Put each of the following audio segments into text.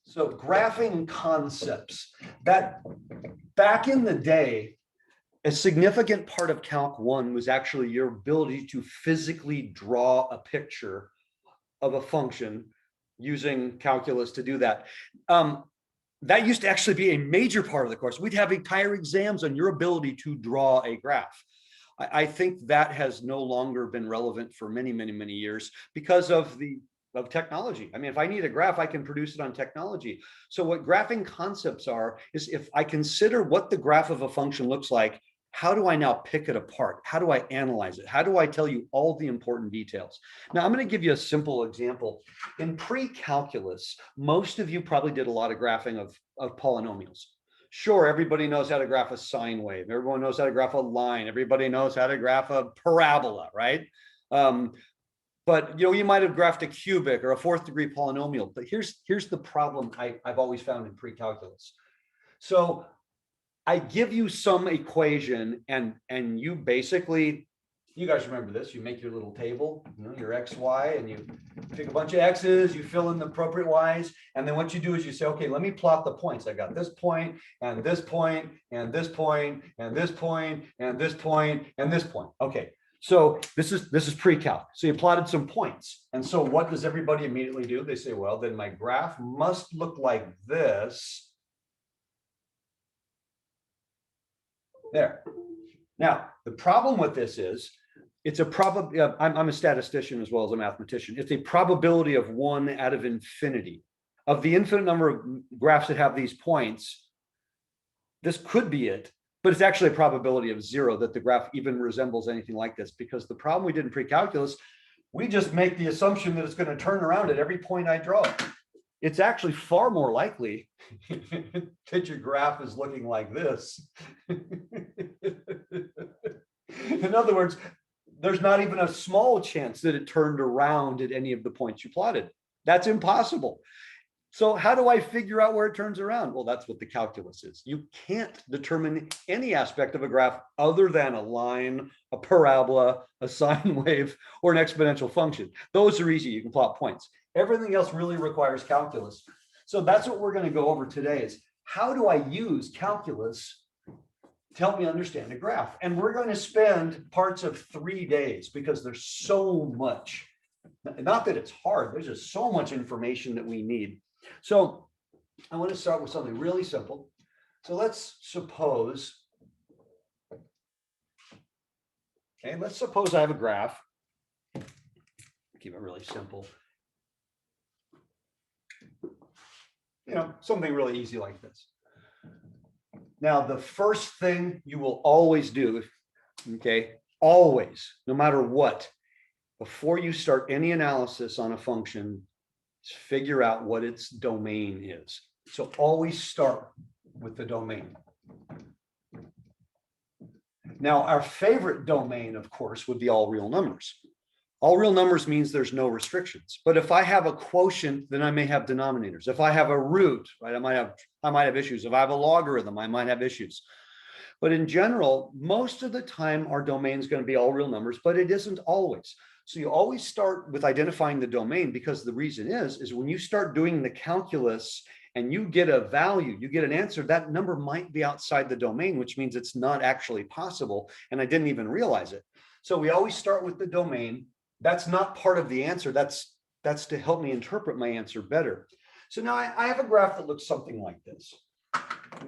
So graphing concepts, that back in the day, a significant part of Calc 1 was actually your ability to physically draw a picture of a function using calculus to do that. That used to actually be a major part of the course. We'd have entire exams on your ability to draw a graph. I think that has no longer been relevant for many, many, many years because of technology. I mean, if I need a graph, I can produce it on technology. So what graphing concepts are is if I consider what the graph of a function looks like, how do I now pick it apart? How do I analyze it? How do I tell you all the important details? Now, I'm going to give you a simple example. In pre-calculus, most of you probably did a lot of graphing of polynomials. Sure, everybody knows how to graph a sine wave. Everyone knows how to graph a line. Everybody knows how to graph a parabola, right? But you might have graphed a cubic or a fourth degree polynomial. But here's the problem I've always found in pre-calculus. So I give you some equation and you basically, you guys remember this, you make your little table, your X, Y, and you pick a bunch of X's, you fill in the appropriate Y's. And then what you do is you say, okay, let me plot the points. I got this point and this point and this point and this point and this point and this point. Okay. So this is pre-calc. So you plotted some points. And so what does everybody immediately do? They say, well, then my graph must look like this. There. Now, the problem with this is it's a probability. I'm a statistician as well as a mathematician. It's a probability of 1 out of infinity. Of the infinite number of graphs that have these points, this could be it, but it's actually a probability of 0 that the graph even resembles anything like this, because the problem we did in pre-calculus, we just make the assumption that it's going to turn around at every point I draw. It's actually far more likely that your graph is looking like this. In other words, there's not even a small chance that it turned around at any of the points you plotted. That's impossible. So how do I figure out where it turns around? Well, that's what the calculus is. You can't determine any aspect of a graph other than a line, a parabola, a sine wave, or an exponential function. Those are easy. You can plot points. Everything else really requires calculus. So that's what we're going to go over today is how do I use calculus to help me understand a graph? And we're going to spend parts of 3 days because there's so much, not that it's hard, there's just so much information that we need. So I want to start with something really simple. So let's suppose I have a graph. Keep it really simple. Something really easy like this. Now, the first thing you will always do, okay, always, no matter what, before you start any analysis on a function, is figure out what its domain is. So always start with the domain. Now, our favorite domain, of course, would be all real numbers. All real numbers means there's no restrictions. But if I have a quotient, then I may have denominators. If I have a root, right, I might have issues. If I have a logarithm, I might have issues. But in general, most of the time, our domain is going to be all real numbers, but it isn't always. So you always start with identifying the domain, because the reason is when you start doing the calculus and you get a value, you get an answer, that number might be outside the domain, which means it's not actually possible. And I didn't even realize it. So we always start with the domain. That's not part of the answer. That's to help me interpret my answer better. So now I have a graph that looks something like this.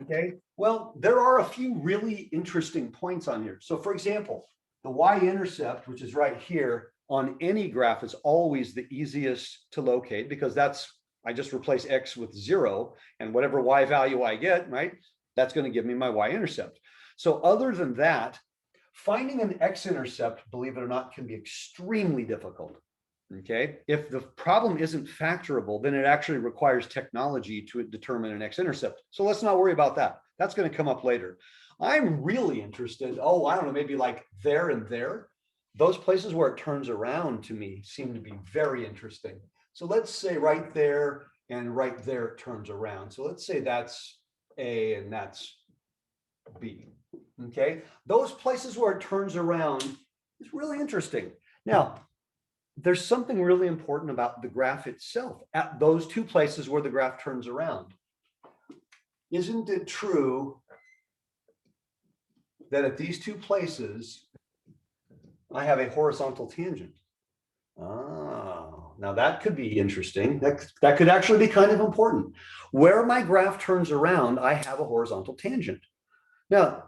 Okay, well, there are a few really interesting points on here. So for example, the y-intercept, which is right here on any graph, is always the easiest to locate, because I just replace x with 0, and whatever y value I get, right, that's going to give me my y-intercept. So other than that, finding an x-intercept, believe it or not, can be extremely difficult. Okay, if the problem isn't factorable, then it actually requires technology to determine an x-intercept. So let's not worry about that. That's going to come up later. I'm really interested, I don't know, maybe like there and there. Those places where it turns around to me seem to be very interesting. So let's say right there and right there it turns around. So let's say that's A and that's B. Okay, those places where it turns around is really interesting. Now, there's something really important about the graph itself at those two places where the graph turns around. Isn't it true that at these two places, I have a horizontal tangent? Oh, now that could be interesting. That could actually be kind of important. Where my graph turns around, I have a horizontal tangent. Now,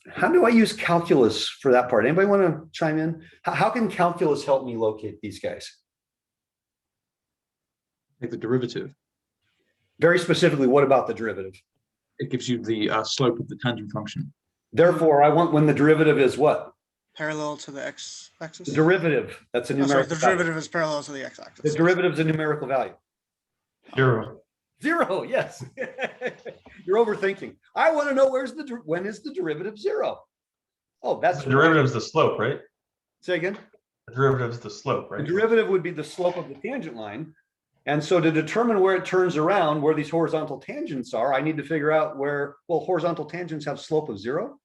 how do I use calculus for that part? Anybody want to chime in? How can calculus help me locate these guys? Take the derivative. Very specifically, what about the derivative? It gives you the slope of the tangent function. Therefore, I want when the derivative is what? Parallel to the x-axis. The derivative. That's a numerical the derivative is parallel to the x-axis. The derivative is a numerical value. 0. 0, yes. You're overthinking. I want to know when is the derivative 0? Oh, that's The derivative is the slope, right? Say again. The derivative is the slope, right? The derivative would be the slope of the tangent line. And so to determine where it turns around, where these horizontal tangents are, I need to figure out where, well, horizontal tangents have slope of 0.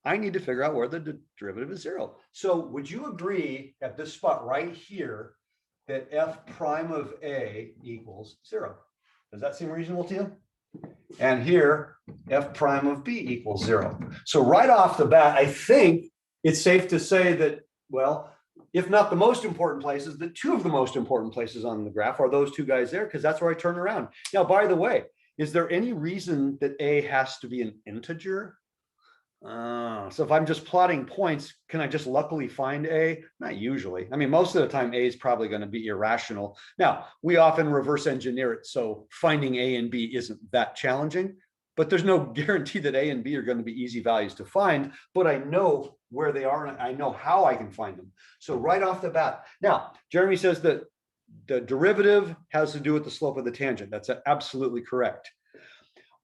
I need to figure out where the derivative is 0. So would you agree at this spot right here that f prime of a equals 0? Does that seem reasonable to you? And here, f prime of b equals 0. So right off the bat, I think it's safe to say that, well, if not the most important places, the two of the most important places on the graph are those two guys there, because that's where I turn around. Now, by the way, is there any reason that a has to be an integer? So if I'm just plotting points, can I just luckily find a? Not usually. I mean, most of the time, a is probably going to be irrational. Now, we often reverse engineer it, so finding a and b isn't that challenging, but there's no guarantee that a and b are going to be easy values to find, but I know where they are and I know how I can find them. So right off the bat. Now, Jeremy says that the derivative has to do with the slope of the tangent. That's absolutely correct.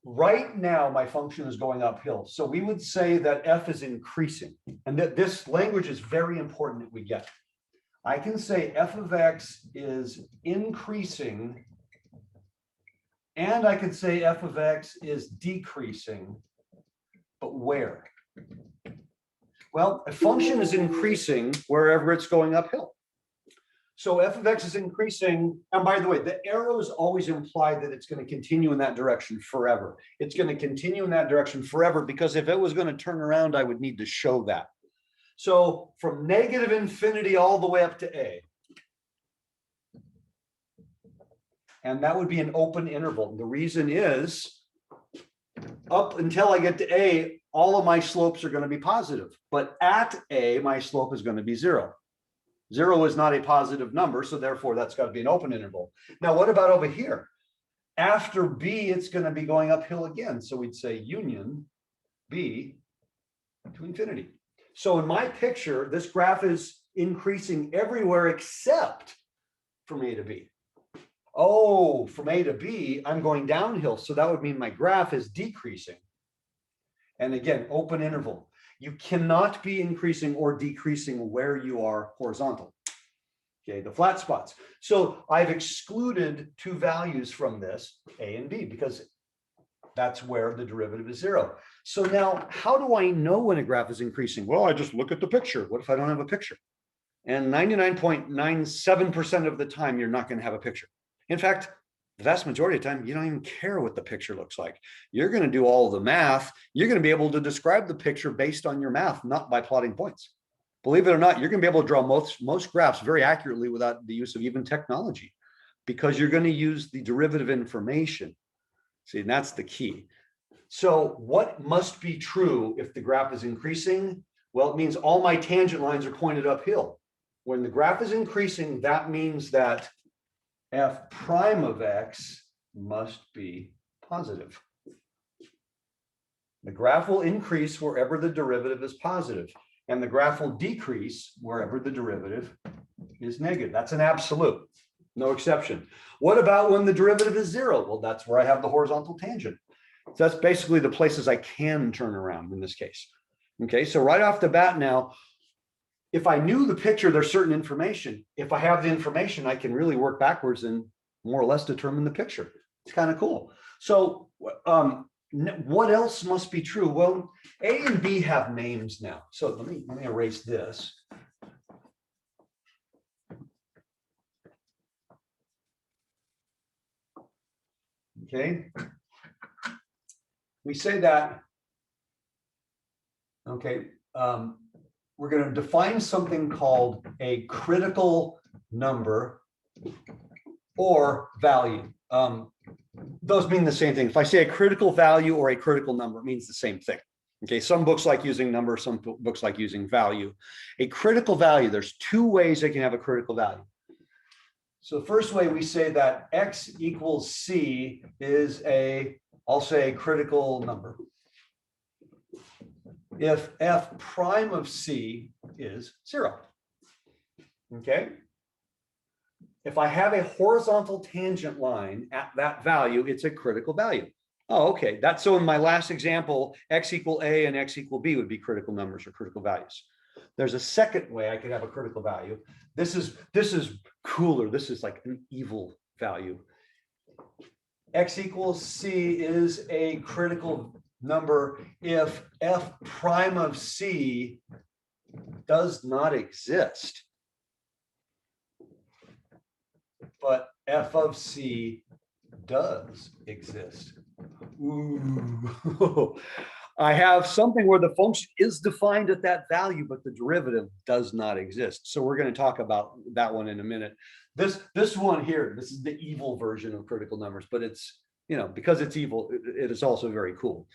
Right now, my function is going uphill. So we would say that f is increasing, and that this language is very important that we get. I can say f of x is increasing, and I could say f of x is decreasing, but where? Well, a function is increasing wherever it's going uphill. So f of x is increasing, and by the way, the arrows always imply that it's going to continue in that direction forever. It's going to continue in that direction forever, because if it was going to turn around, I would need to show that. So from negative infinity all the way up to a. And that would be an open interval. The reason is, up until I get to a, all of my slopes are going to be positive. But at a, my slope is going to be 0. 0 is not a positive number, so therefore that's got to be an open interval. Now, what about over here? After b, it's going to be going uphill again. So we'd say union b to infinity. So in my picture, this graph is increasing everywhere except from a to b. Oh, from a to b, I'm going downhill. So that would mean my graph is decreasing. And again, open interval. You cannot be increasing or decreasing where you are horizontal. Okay, the flat spots. So I've excluded two values from this, a and b, because that's where the derivative is 0. So now, how do I know when a graph is increasing? Well, I just look at the picture. What if I don't have a picture? And 99.97% of the time, you're not going to have a picture. In fact, the vast majority of the time, you don't even care what the picture looks like. You're going to do all the math. You're going to be able to describe the picture based on your math, not by plotting points. Believe it or not, you're going to be able to draw most graphs very accurately without the use of even technology, because you're going to use the derivative information. See, and that's the key. So what must be true if the graph is increasing? Well, it means all my tangent lines are pointed uphill. When the graph is increasing, that means that f prime of x must be positive. The graph will increase wherever the derivative is positive, and the graph will decrease wherever the derivative is negative. That's an absolute, no exception. What about when the derivative is 0? Well, that's where I have the horizontal tangent. So that's basically the places I can turn around in this case. Okay, so right off the bat now, if I knew the picture, there's certain information. If I have the information, I can really work backwards and more or less determine the picture. It's kind of cool. So what else must be true? Well, A and B have names now. So let me erase this. Okay. We say that, okay, we're going to define something called a critical number or value. Those mean the same thing. If I say a critical value or a critical number, it means the same thing. Okay, some books like using number, some books like using value. A critical value, there's two ways I can have a critical value. So the first way we say that X equals C is I'll say a critical number. If F prime of C is 0. Okay. If I have a horizontal tangent line at that value, it's a critical value. Oh, okay. That's so in my last example, X equal A and X equal B would be critical numbers or critical values. There's a second way I could have a critical value. This is cooler. This is like an evil value. X equals C is a critical number if F prime of C does not exist, but F of C does exist. Ooh. I have something where the function is defined at that value, but the derivative does not exist. So we're going to talk about that one in a minute. This one here, this is the evil version of critical numbers, but it's, because it's evil, it is also very cool.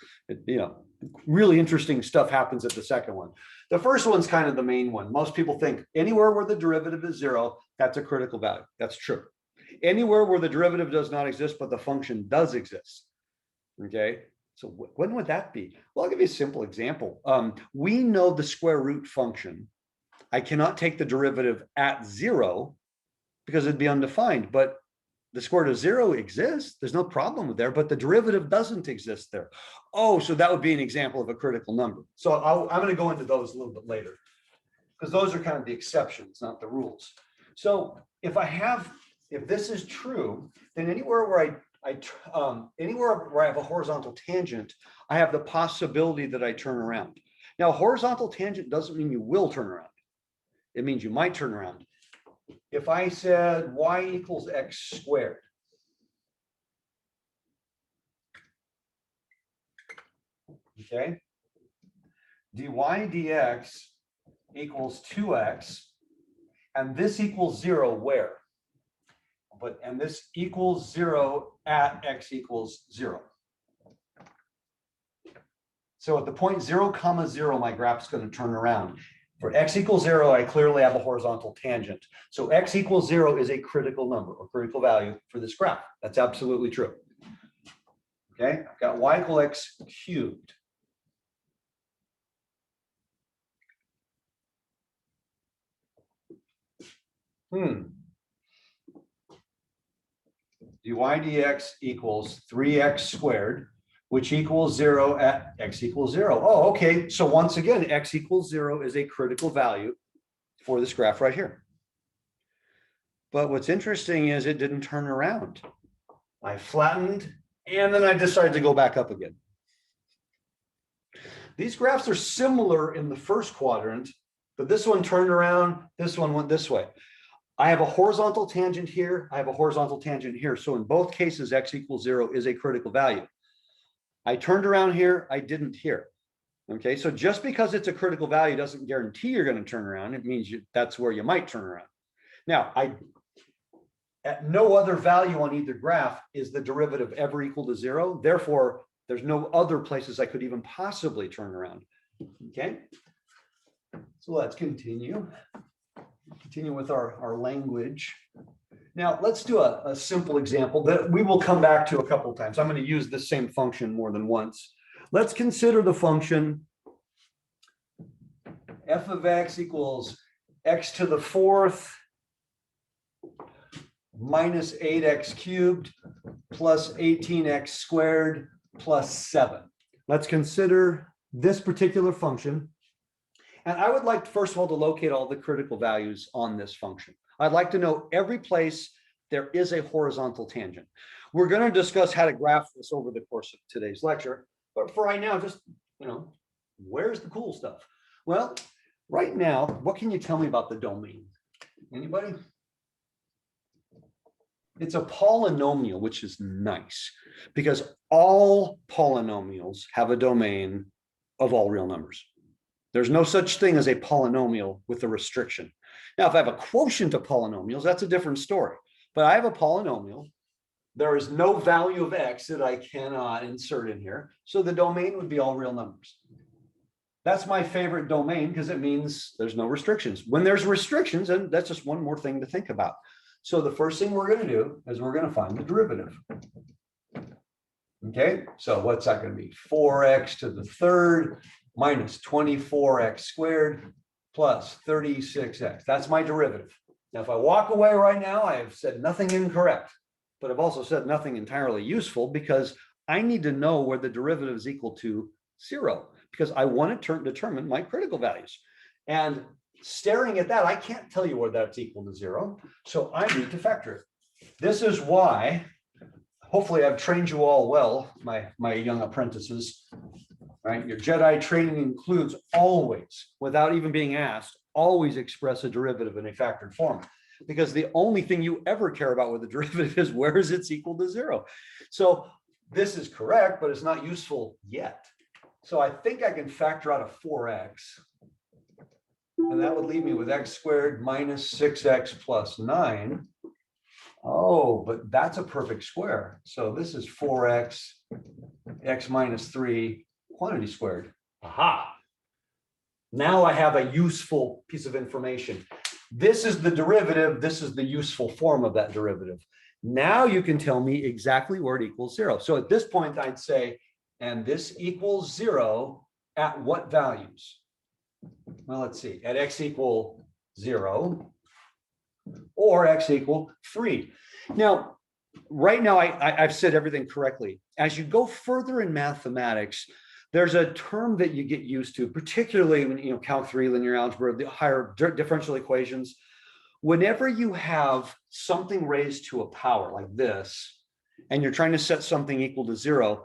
Really interesting stuff happens at the second one. The first one's kind of the main one. Most people think anywhere where the derivative is 0, that's a critical value. That's true. Anywhere where the derivative does not exist, but the function does exist. Okay. So when would that be? Well, I'll give you a simple example. We know the square root function. I cannot take the derivative at 0 because it'd be undefined, but the square root of 0 exists. There's no problem with there, but the derivative doesn't exist there. Oh, so that would be an example of a critical number. So I'm going to go into those a little bit later because those are kind of the exceptions, not the rules. So if this is true, then anywhere where anywhere where I have a horizontal tangent, I have the possibility that I turn around. Now, horizontal tangent doesn't mean you will turn around. It means you might turn around. If I said y equals x squared, okay, dy dx equals 2x, and this equals 0 where? And this equals 0 at x equals 0. So at the point 0, 0, my graph is going to turn around. For x equals 0, I clearly have a horizontal tangent. So x equals 0 is a critical number or critical value for this graph. That's absolutely true. Okay, I've got y equal x cubed. Dy dx equals 3x squared, which equals 0 at x equals 0. Oh, okay. So once again, x equals 0 is a critical value for this graph right here. But what's interesting is it didn't turn around. I flattened, and then I decided to go back up again. These graphs are similar in the first quadrant, but this one turned around, this one went this way. I have a horizontal tangent here, I have a horizontal tangent here. So in both cases, x equals 0 is a critical value. I turned around here, I didn't here. Okay, so just because it's a critical value doesn't guarantee you're going to turn around. It means that's where you might turn around. Now, at no other value on either graph is the derivative ever equal to 0. Therefore, there's no other places I could even possibly turn around. Okay, so let's continue. Continue with our language. Now, let's do a simple example that we will come back to a couple of times. I'm going to use this same function more than once. Let's consider the function f of x equals x to the 4th minus 8x cubed plus 18x squared plus 7. Let's consider this particular function. And I would like, first of all, to locate all the critical values on this function. I'd like to know every place there is a horizontal tangent. We're going to discuss how to graph this over the course of today's lecture. But for right now, just, where's the cool stuff? Well, right now, what can you tell me about the domain? Anybody? It's a polynomial, which is nice because all polynomials have a domain of all real numbers. There's no such thing as a polynomial with a restriction. Now, if I have a quotient of polynomials, that's a different story. But I have a polynomial. There is no value of x that I cannot insert in here. So the domain would be all real numbers. That's my favorite domain because it means there's no restrictions. When there's restrictions, and that's just one more thing to think about. So the first thing we're going to do is we're going to find the derivative. Okay, so what's that going to be? 4x to the third minus 24x squared plus 36x. That's my derivative. Now, if I walk away right now, I have said nothing incorrect, but I've also said nothing entirely useful because I need to know where the derivative is equal to 0 because I want to determine my critical values. And staring at that, I can't tell you where that's equal to 0. So I need to factor it. This is why, hopefully I've trained you all well, my young apprentices, right? Your Jedi training includes always, without even being asked, always express a derivative in a factored form. Because the only thing you ever care about with the derivative is where is it's equal to 0. So this is correct, but it's not useful yet. So I think I can factor out a 4x. And that would leave me with x squared minus 6x plus 9. Oh, but that's a perfect square. So this is 4x, x minus 3, quantity squared. Aha. Now I have a useful piece of information. This is the derivative. This is the useful form of that derivative. Now you can tell me exactly where it equals 0. So at this point, I'd say, and this equals 0 at what values? Well, let's see, at x equal 0 or x equal 3. Now, right now, I've said everything correctly. As you go further in mathematics, there's a term that you get used to, particularly when, Calc 3, linear algebra, the higher differential equations. Whenever you have something raised to a power like this, and you're trying to set something equal to 0,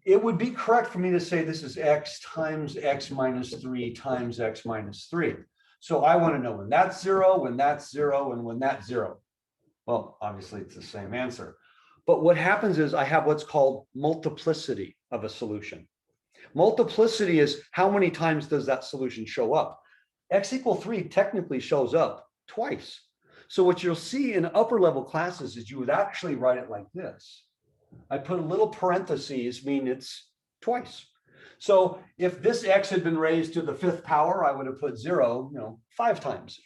it would be correct for me to say this is x times x minus 3 times x minus 3. So I want to know when that's 0, when that's 0, and when that's 0. Well, obviously it's the same answer. But what happens is I have what's called multiplicity of a solution. Multiplicity is how many times does that solution show up? X equal 3 technically shows up twice. So what you'll see in upper level classes is you would actually write it like this. I put a little parentheses, mean it's twice. So if this x had been raised to the 5th power, I would have put 0, 5 times.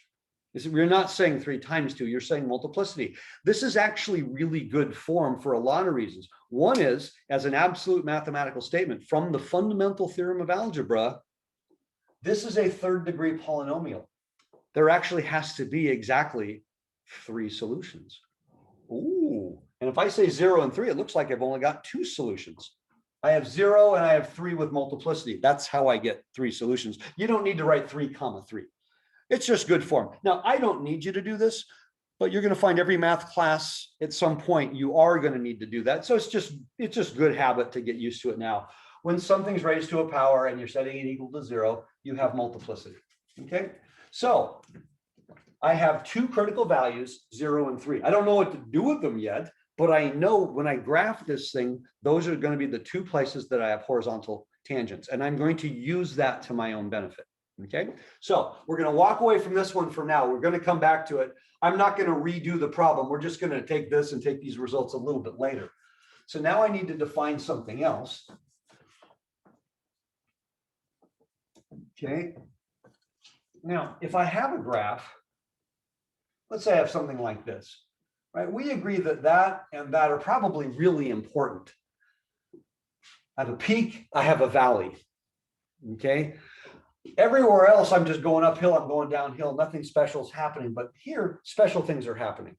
You're not saying 3 times 2, you're saying multiplicity. This is actually really good form for a lot of reasons. One is, as an absolute mathematical statement from the fundamental theorem of algebra, this is a 3rd degree polynomial. There actually has to be exactly 3 solutions. Ooh, and if I say 0 and 3, it looks like I've only got 2 solutions. I have 0 and I have 3 with multiplicity. That's how I get 3 solutions. You don't need to write 3 comma 3. It's just good form. Now, I don't need you to do this, but you're going to find every math class at some point you are going to need to do that. So it's just good habit to get used to it now. When something's raised to a power and you're setting it equal to 0, you have multiplicity. Okay, so I have 2 critical values, 0 and 3. I don't know what to do with them yet, but I know when I graph this thing, those are going to be the 2 places that I have horizontal tangents, and I'm going to use that to my own benefit. Okay, so we're going to walk away from this one for now. We're going to come back to it. I'm not going to redo the problem. We're just going to take this and take these results a little bit later. So now I need to define something else. Okay. Now, if I have a graph, let's say I have something like this, right? We agree that that and that are probably really important. I have a peak, I have a valley. Okay. Everywhere else, I'm just going uphill, I'm going downhill, nothing special is happening. But here, special things are happening.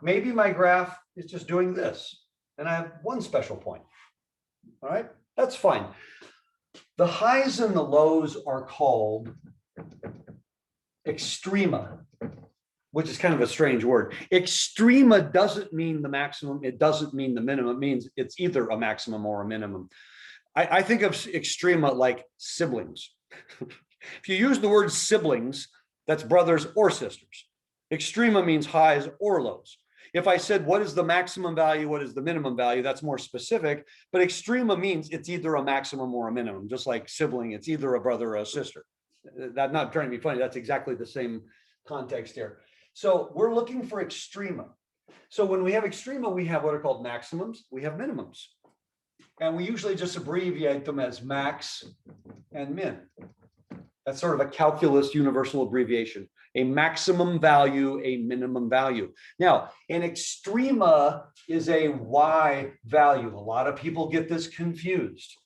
Maybe my graph is just doing this, and I have 1 special point. All right, that's fine. The highs and the lows are called extrema, which is kind of a strange word. Extrema doesn't mean the maximum. It doesn't mean the minimum. It means it's either a maximum or a minimum. I think of extrema like siblings. If you use the word siblings, that's brothers or sisters. Extrema means highs or lows. If I said, what is the maximum value? What is the minimum value? That's more specific, but extrema means it's either a maximum or a minimum, just like sibling, it's either a brother or a sister. That's not trying to be funny. That's exactly the same context here. So we're looking for extrema. So when we have extrema, we have what are called maximums, we have minimums. And we usually just abbreviate them as max and min. That's sort of a calculus universal abbreviation, a maximum value, a minimum value. Now, an extrema is a Y value. A lot of people get this confused.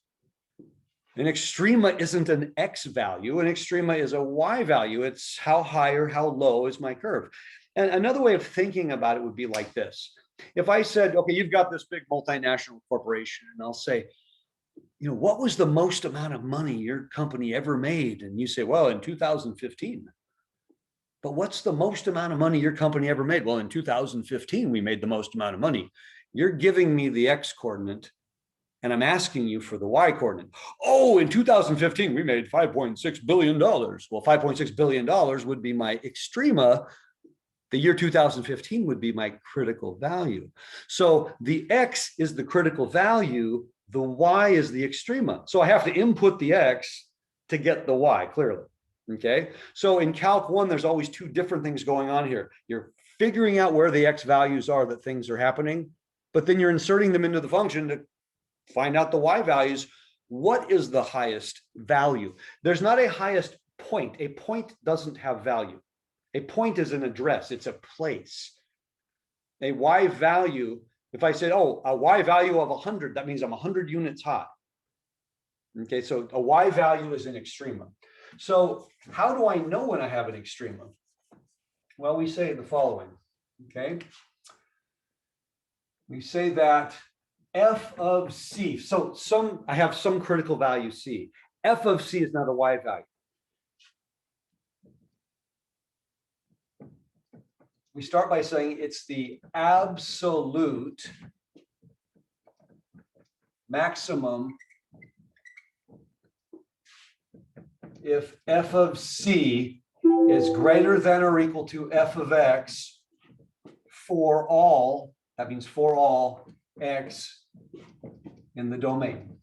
An extrema isn't an X value. An extrema is a Y value. It's how high or how low is my curve. And another way of thinking about it would be like this. If I said, okay, you've got this big multinational corporation, and I'll say, what was the most amount of money your company ever made? And you say, well, in 2015. But what's the most amount of money your company ever made? Well, in 2015, we made the most amount of money. You're giving me the X coordinate, and I'm asking you for the Y coordinate. Oh, in 2015, we made $5.6 billion. Well, $5.6 billion would be my extrema. The year 2015 would be my critical value. So the X is the critical value. The Y is the extrema. So I have to input the X to get the Y clearly. Okay. So in Calc 1, there's always two different things going on here. You're figuring out where the X values are that things are happening, but then you're inserting them into the function to find out the Y values. What is the highest value? There's not a highest point. A point doesn't have value. A point is an address. It's a place. A Y value, if I said, oh, a Y value of 100, that means I'm 100 units high. Okay, so a Y value is an extrema. So how do I know when I have an extrema? Well, we say the following, okay? We say that f of c, so I have some critical value c. F of c is not a Y value. We start by saying it's the absolute maximum if f of c is greater than or equal to f of x for all, that means for all x in the domain.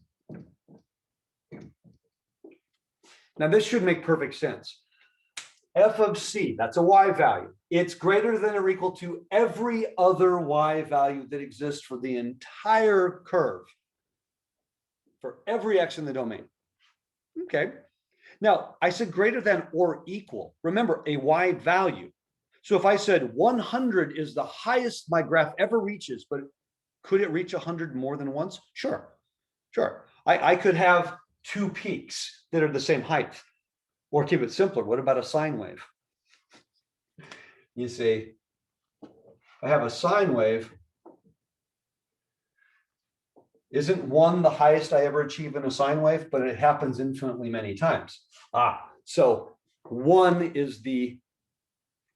Now this should make perfect sense. F of c, that's a Y value. It's greater than or equal to every other Y value that exists for the entire curve, for every x in the domain. Okay. Now, I said greater than or equal. Remember, a Y value. So if I said 100 is the highest my graph ever reaches, but could it reach 100 more than once? Sure. Sure. I could have two peaks that are the same height. Or keep it simpler, what about a sine wave? You see, I have a sine wave. Isn't one the highest I ever achieve in a sine wave, but it happens infinitely many times. So one is the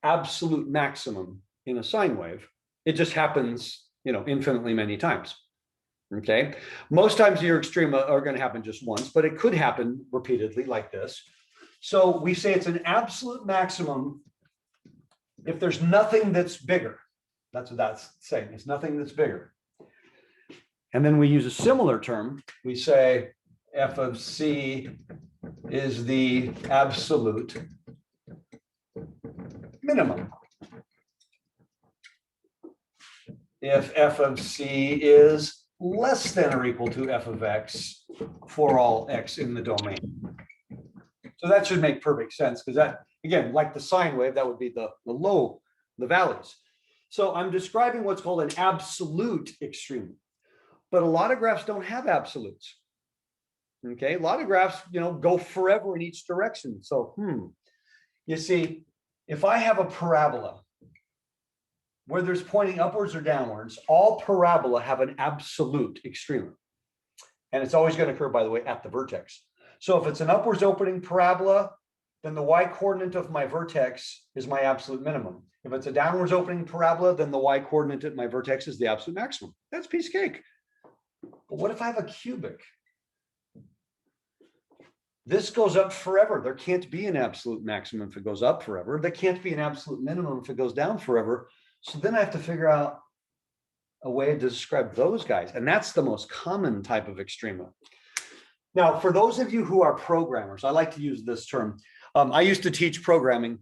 absolute maximum in a sine wave. It just happens, infinitely many times. Okay. Most times your extrema are going to happen just once, but it could happen repeatedly like this. So we say it's an absolute maximum if there's nothing that's bigger. That's what that's saying. It's nothing that's bigger. And then we use a similar term. We say f of c is the absolute minimum. If f of c is less than or equal to f of x for all x in the domain. So that should make perfect sense because that, again, like the sine wave, that would be the valleys. So I'm describing what's called an absolute extreme, but a lot of graphs don't have absolutes. Okay, a lot of graphs, go forever in each direction. So, you see, if I have a parabola, whether it's pointing upwards or downwards, all parabola have an absolute extreme. And it's always going to occur, by the way, at the vertex. So if it's an upwards opening parabola, then the Y coordinate of my vertex is my absolute minimum. If it's a downwards opening parabola, then the Y coordinate at my vertex is the absolute maximum. That's piece of cake. But what if I have a cubic? This goes up forever. There can't be an absolute maximum if it goes up forever. There can't be an absolute minimum if it goes down forever. So then I have to figure out a way to describe those guys. And that's the most common type of extrema. Now, for those of you who are programmers, I like to use this term. I used to teach programming.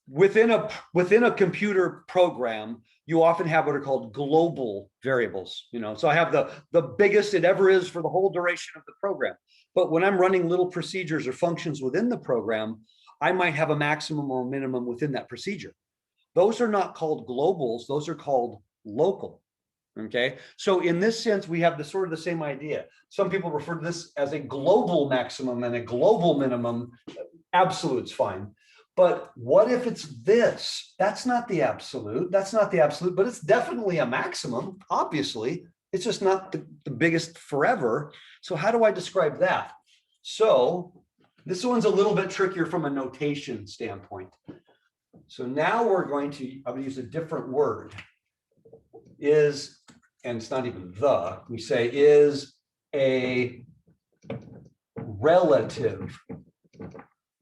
Within a computer program, you often have what are called global variables. So I have the biggest it ever is for the whole duration of the program. But when I'm running little procedures or functions within the program, I might have a maximum or minimum within that procedure. Those are not called globals, those are called local. Okay, so in this sense, we have the sort of the same idea. Some people refer to this as a global maximum and a global minimum. Absolute's fine. But what if it's this? That's not the absolute. That's not the absolute, but it's definitely a maximum. Obviously, it's just not the biggest forever. So how do I describe that? So this one's a little bit trickier from a notation standpoint. So now I'm going to use a different word. Is, and it's not even we say is a relative.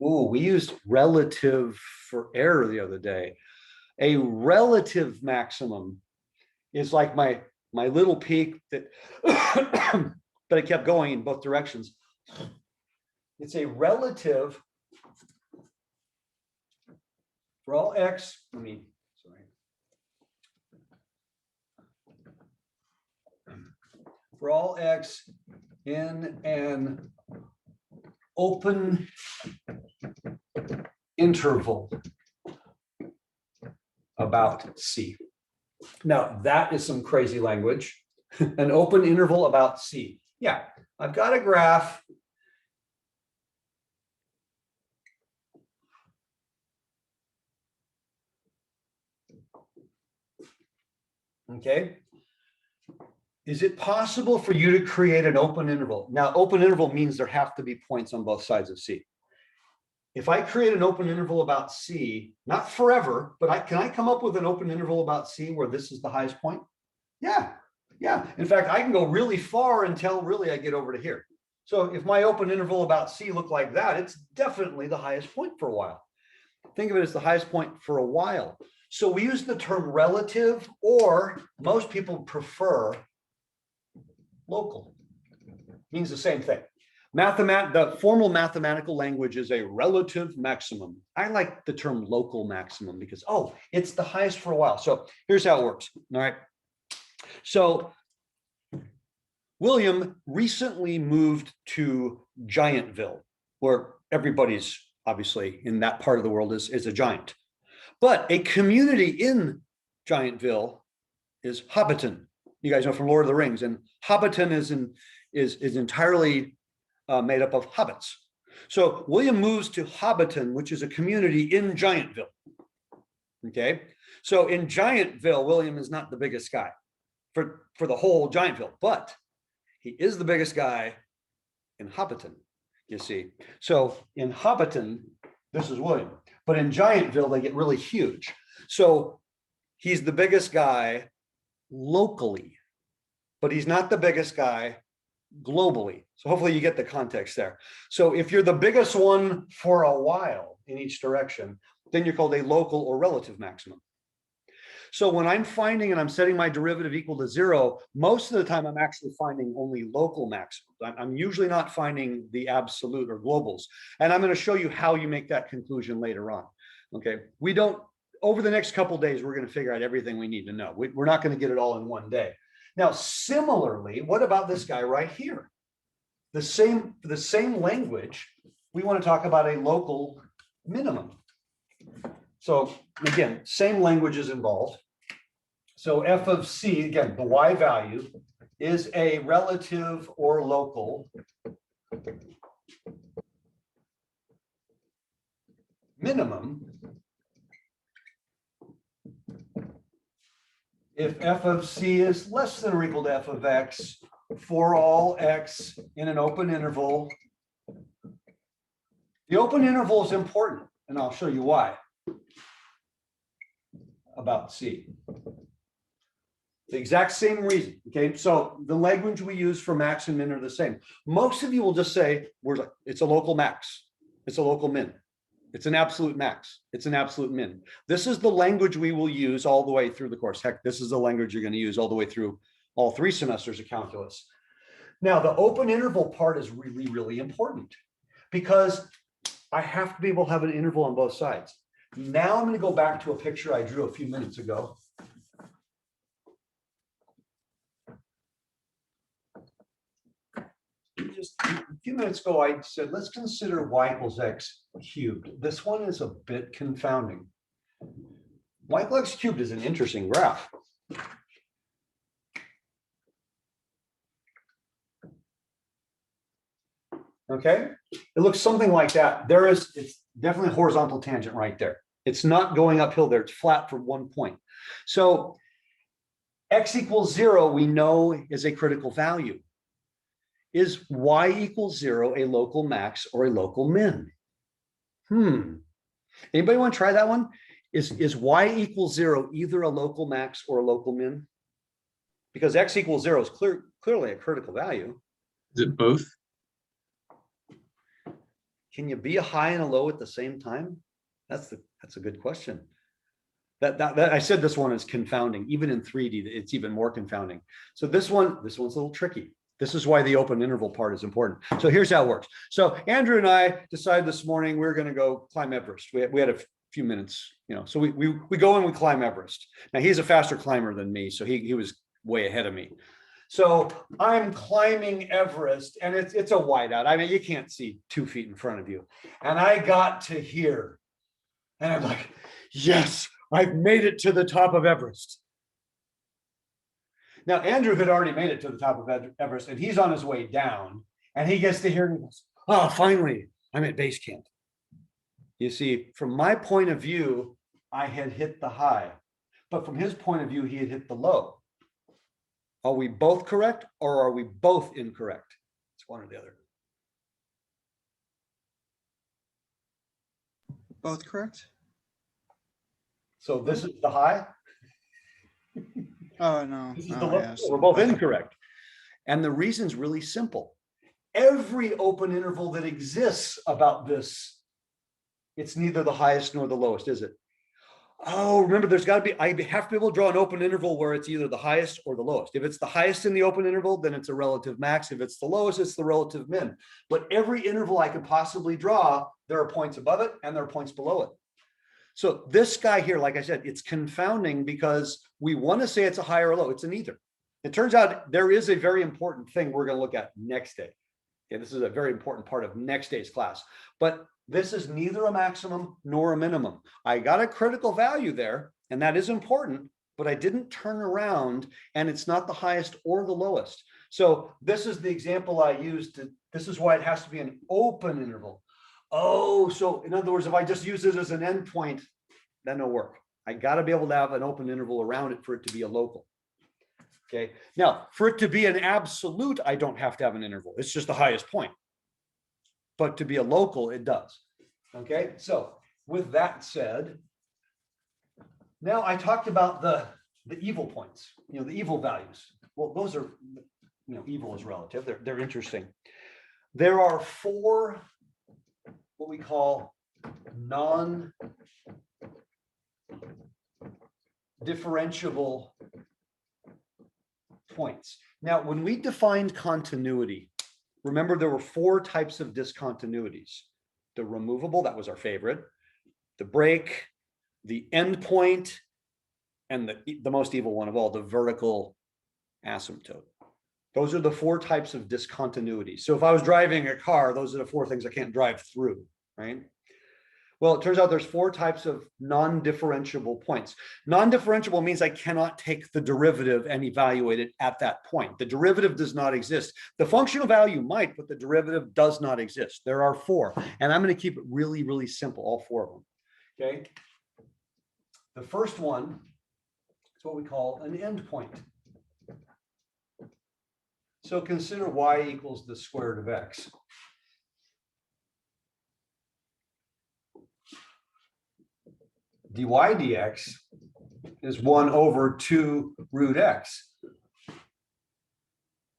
Ooh, we used relative for error the other day. A relative maximum is like my little peak that, but it kept going in both directions. It's a relative for all x, for all x in an open interval about C. Now, that is some crazy language. An open interval about C. Yeah, I've got a graph. Okay. Is it possible for you to create an open interval? Now, open interval means there have to be points on both sides of C. If I create an open interval about C, not forever, but can I come up with an open interval about C where this is the highest point? Yeah, yeah. In fact, I can go really far until really I get over to here. So if my open interval about C looked like that, it's definitely the highest point for a while. Think of it as the highest point for a while. So we use the term relative, or most people prefer local. Means the same thing. The formal mathematical language is a relative maximum. I like the term local maximum because, it's the highest for a while. So here's how it works. All right. So William recently moved to Giantville, where everybody's obviously in that part of the world is a giant. But a community in Giantville is Hobbiton. You guys know from Lord of the Rings, and Hobbiton is entirely made up of hobbits. So William moves to Hobbiton, which is a community in Giantville. Okay, so in Giantville, William is not the biggest guy for the whole Giantville, but he is the biggest guy in Hobbiton, you see. So in Hobbiton, this is William, but in Giantville, they get really huge. So he's the biggest guy locally, but he's not the biggest guy globally. So hopefully you get the context there. So if you're the biggest one for a while in each direction, then you're called a local or relative maximum. So when I'm finding and I'm setting my derivative equal to 0, most of the time I'm actually finding only local maximums. I'm usually not finding the absolute or globals. And I'm going to show you how you make that conclusion later on. Okay, over the next couple of days, we're going to figure out everything we need to know. We're not going to get it all in one day. Now, similarly, what about this guy right here? The same language, we want to talk about a local minimum. So again, same language is involved. So f of C, again, the y value is a relative or local minimum if f of C is less than or equal to f of x for all x in an open interval. The open interval is important, and I'll show you why about C. The exact same reason, okay? So the language we use for max and min are the same. Most of you will just say, it's a local max, it's a local min. It's an absolute max. It's an absolute min. This is the language we will use all the way through the course. Heck, this is the language you're going to use all the way through all 3 semesters of calculus. Now, the open interval part is really, really important because I have to be able to have an interval on both sides. Now I'm going to go back to a picture I drew a few minutes ago. Just a few minutes ago, I said, let's consider y equals x cubed. This one is a bit confounding. Y equals x cubed is an interesting graph. Okay, it looks something like that. It's definitely a horizontal tangent right there. It's not going uphill there. It's flat from one point. So x equals 0, we know is a critical value. Is y equals 0 a local max or a local min? Anybody want to try that one? Is y equals 0 either a local max or a local min? Because x equals 0 is clearly a critical value. Is it both? Can you be a high and a low at the same time? That's a good question. That I said this one is confounding. Even in 3D, it's even more confounding. So this one's a little tricky. This is why the open interval part is important. So here's how it works. So Andrew and I decided this morning we're going to go climb Everest. We had a few minutes, so we go and we climb Everest. Now he's a faster climber than me, so he was way ahead of me. So I'm climbing Everest, and it's a whiteout. I mean, you can't see 2 feet in front of you. And I got to here, and I'm like, yes, I've made it to the top of Everest. Now, Andrew had already made it to the top of Everest, and he's on his way down, and he gets to hear, and he goes, oh, finally, I'm at base camp. You see, from my point of view, I had hit the high, but from his point of view, he had hit the low. Are we both correct, or are we both incorrect? It's one or the other. Both correct? So this is the high. Oh, no. This is no, the low. yes. We're both incorrect. And the reason's really simple. Every open interval that exists about this, it's neither the highest nor the lowest, is it? Oh, remember, there's got to be, I have to be able to draw an open interval where it's either the highest or the lowest. If it's the highest in the open interval, then it's a relative max. If it's the lowest, it's the relative min. But every interval I could possibly draw, there are points above it and there are points below it. So this guy here, like I said, it's confounding because we want to say it's a high or a low. It's an either. It turns out there is a very important thing we're going to look at next day. Okay, this is a very important part of next day's class. But this is neither a maximum nor a minimum. I got a critical value there, and that is important, but I didn't turn around, and it's not the highest or the lowest. So this is the example I used. This is why it has to be an open interval. Oh, so in other words, if I just use it as an endpoint, that don't work. I got to be able to have an open interval around it for it to be a local. Okay. Now, for it to be an absolute, I don't have to have an interval. It's just the highest point. But to be a local, it does. Okay. So with that said, now I talked about the evil points, the evil values. Well, those are, evil is relative. They're interesting. There are 4 what we call non-differentiable points. Now, when we defined continuity, remember there were 4 types of discontinuities. The removable, that was our favorite, the break, the endpoint, and the most evil one of all, the vertical asymptote. Those are the 4 types of discontinuity. So if I was driving a car, those are the 4 things I can't drive through, right? Well, it turns out there's 4 types of non-differentiable points. Non-differentiable means I cannot take the derivative and evaluate it at that point. The derivative does not exist. The functional value might, but the derivative does not exist. There are 4, and I'm going to keep it really, really simple, all 4 of them, okay? The first one is what we call an endpoint. So consider y equals the square root of x. dy dx is 1 over 2 root x.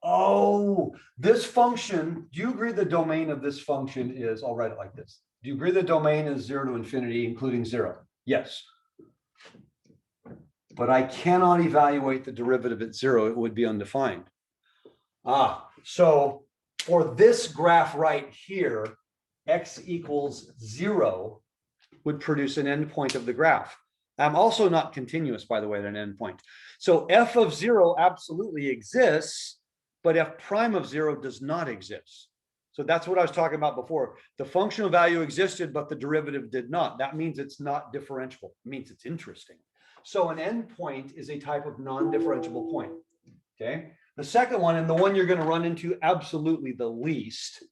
Oh, this function, do you agree the domain of this function is, I'll write it like this. Do you agree the domain is 0 to infinity, including 0? Yes. But I cannot evaluate the derivative at 0. It would be undefined. So for this graph right here, x equals 0 would produce an endpoint of the graph. I'm also not continuous, by the way, at an endpoint. So f of 0 absolutely exists, but f prime of 0 does not exist. So that's what I was talking about before. The functional value existed, but the derivative did not. That means it's not differentiable. It means it's interesting. So an endpoint is a type of non-differentiable point. Okay. The second one, and the one you're going to run into absolutely the least,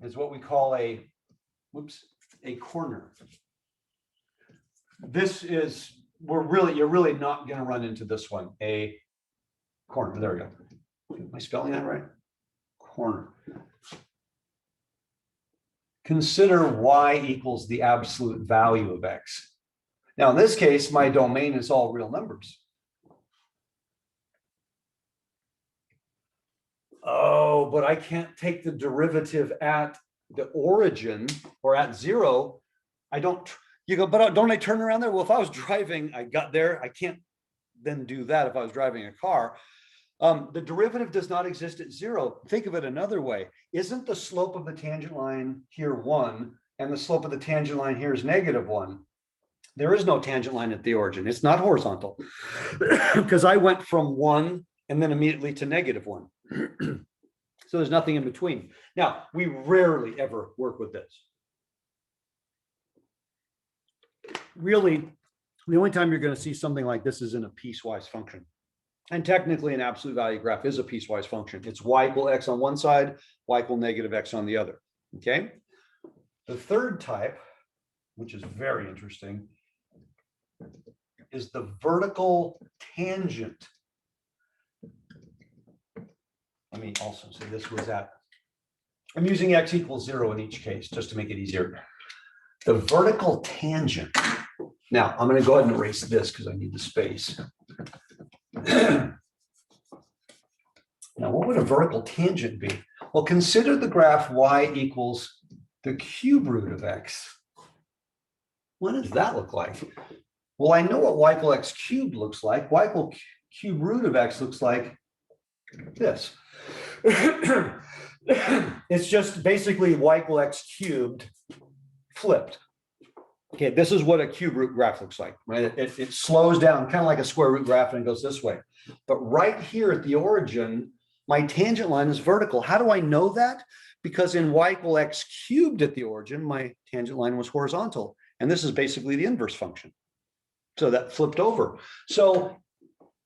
is what we call a corner. This is, you're really not going to run into this one, a corner. There we go. Am I spelling that right? Corner. Consider y equals the absolute value of x. Now, in this case, my domain is all real numbers. Oh, but I can't take the derivative at the origin or at 0. I don't, you go, but don't I turn around there? Well, if I was driving, I got there. I can't then do that if I was driving a car. The derivative does not exist at 0. Think of it another way. Isn't the slope of the tangent line here 1 and the slope of the tangent line here is -1? There is no tangent line at the origin. It's not horizontal because I went from 1 and then immediately to -1. So there's nothing in between. Now, we rarely ever work with this. Really, the only time you're going to see something like this is in a piecewise function. And technically, an absolute value graph is a piecewise function. It's y equal x on one side, y equal -x on the other. Okay. The third type, which is very interesting, is the vertical tangent. Let me also say this was at, I'm using x equals 0 in each case, just to make it easier. The vertical tangent. Now, I'm going to go ahead and erase this because I need the space. Now, what would a vertical tangent be? Well, consider the graph y equals the cube root of x. What does that look like? Well, I know what y equal x cubed looks like. Y equal cube root of x looks like this. It's just basically y equal x cubed flipped. Okay, this is what a cube root graph looks like, right? It slows down, kind of like a square root graph, and it goes this way. But right here at the origin, my tangent line is vertical. How do I know that? Because in y equal x cubed at the origin, my tangent line was horizontal. And this is basically the inverse function. So that flipped over. So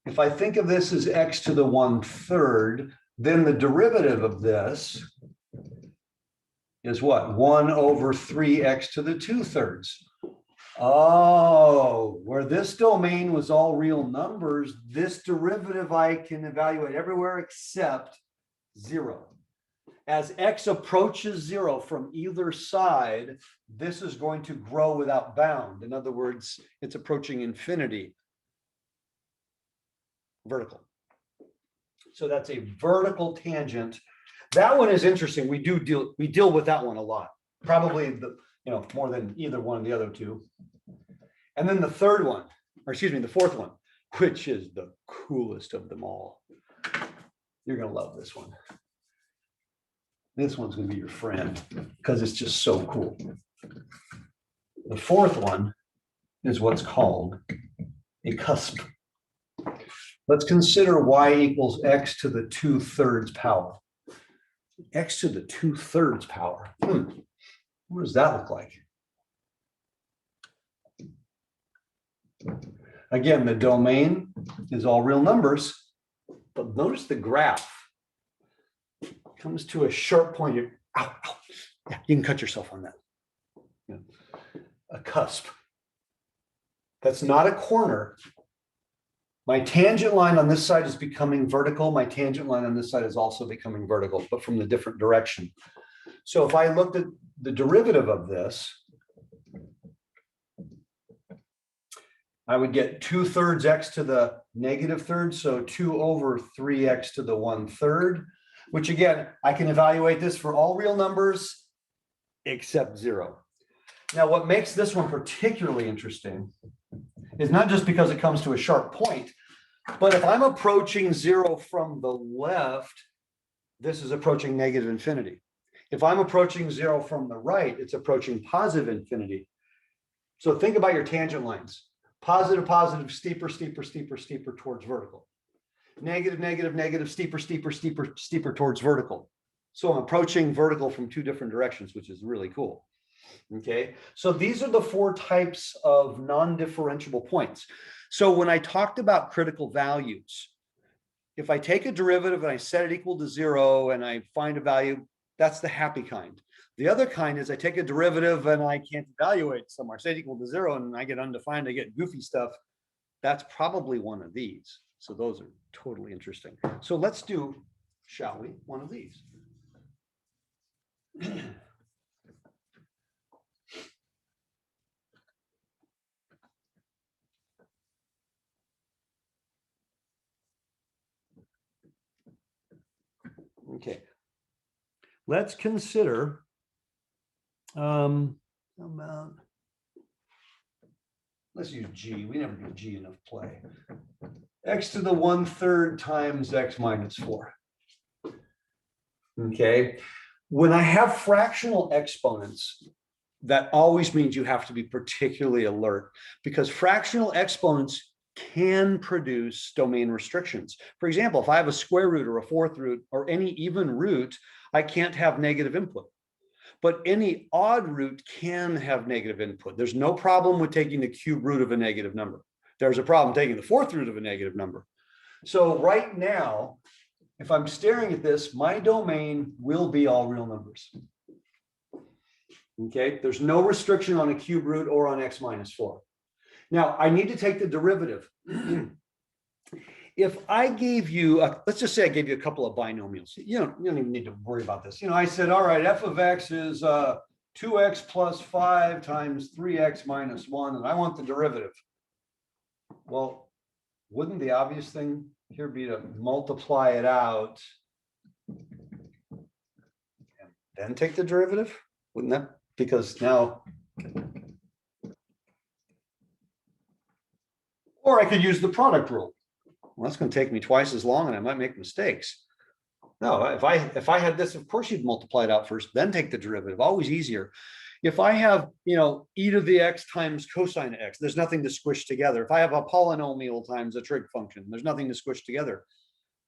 if I think of this as x to the 1/3, then the derivative of this is what? 1 over 3x to the 2/3. Oh, where this domain was all real numbers, this derivative I can evaluate everywhere except 0. As x approaches 0 from either side, this is going to grow without bound. In other words, it's approaching infinity. Vertical. So that's a vertical tangent. That one is interesting. We deal with that one a lot. Probably more than either one of the other two. And then the third one, or excuse me, the fourth one, which is the coolest of them all. You're going to love this one. This one's going to be your friend because it's just so cool. The fourth one is what's called a cusp. Let's consider y equals x to the 2/3 power. X to the 2/3 power. What does that look like? Again, the domain is all real numbers, but notice the graph comes to a sharp point here. Ow, ow. Yeah, you can cut yourself on that. Yeah. A cusp. That's not a corner. My tangent line on this side is becoming vertical. My tangent line on this side is also becoming vertical, but from the different direction. So if I looked at the derivative of this, I would get 2/3 x to the -3rd. So 2 over 3x to the 1/3, which again, I can evaluate this for all real numbers except 0. Now, what makes this one particularly interesting is not just because it comes to a sharp point, but if I'm approaching 0 from the left, this is approaching negative infinity. If I'm approaching 0 from the right, it's approaching positive infinity. So think about your tangent lines. Positive, positive, steeper, steeper, steeper, steeper towards vertical. Negative, negative, negative, steeper, steeper, steeper, steeper towards vertical. So I'm approaching vertical from 2 different directions, which is really cool. Okay, so these are the 4 types of non-differentiable points. So when I talked about critical values, if I take a derivative and I set it equal to 0 and I find a value, that's the happy kind. The other kind is I take a derivative and I can't evaluate somewhere, set it equal to 0 and I get undefined, I get goofy stuff. That's probably one of these. So those are totally interesting. So let's do, shall we, one of these. Okay, let's consider let's use G. We never give G enough play. X to the 1/3 times X minus 4. Okay, when I have fractional exponents, that always means you have to be particularly alert because fractional exponents can produce domain restrictions. For example, if I have a square root or a 4th root or any even root, I can't have negative input. But any odd root can have negative input. There's no problem with taking the cube root of a negative number. There's a problem taking the 4th root of a negative number. So right now, if I'm staring at this, my domain will be all real numbers. Okay, there's no restriction on a cube root or on X minus 4. Now, I need to take the derivative. If I gave you, let's just say I gave you a couple of binomials. You don't even need to worry about this. I said, all right, f of x is 2x plus 5 times 3x minus 1, and I want the derivative. Well, wouldn't the obvious thing here be to multiply it out and then take the derivative? Wouldn't that? Because now, or I could use the product rule. Well, that's going to take me twice as long and I might make mistakes. No, if I had this, of course you'd multiply it out first, then take the derivative, always easier. If I have, e to the x times cosine of x, there's nothing to squish together. If I have a polynomial times a trig function, there's nothing to squish together.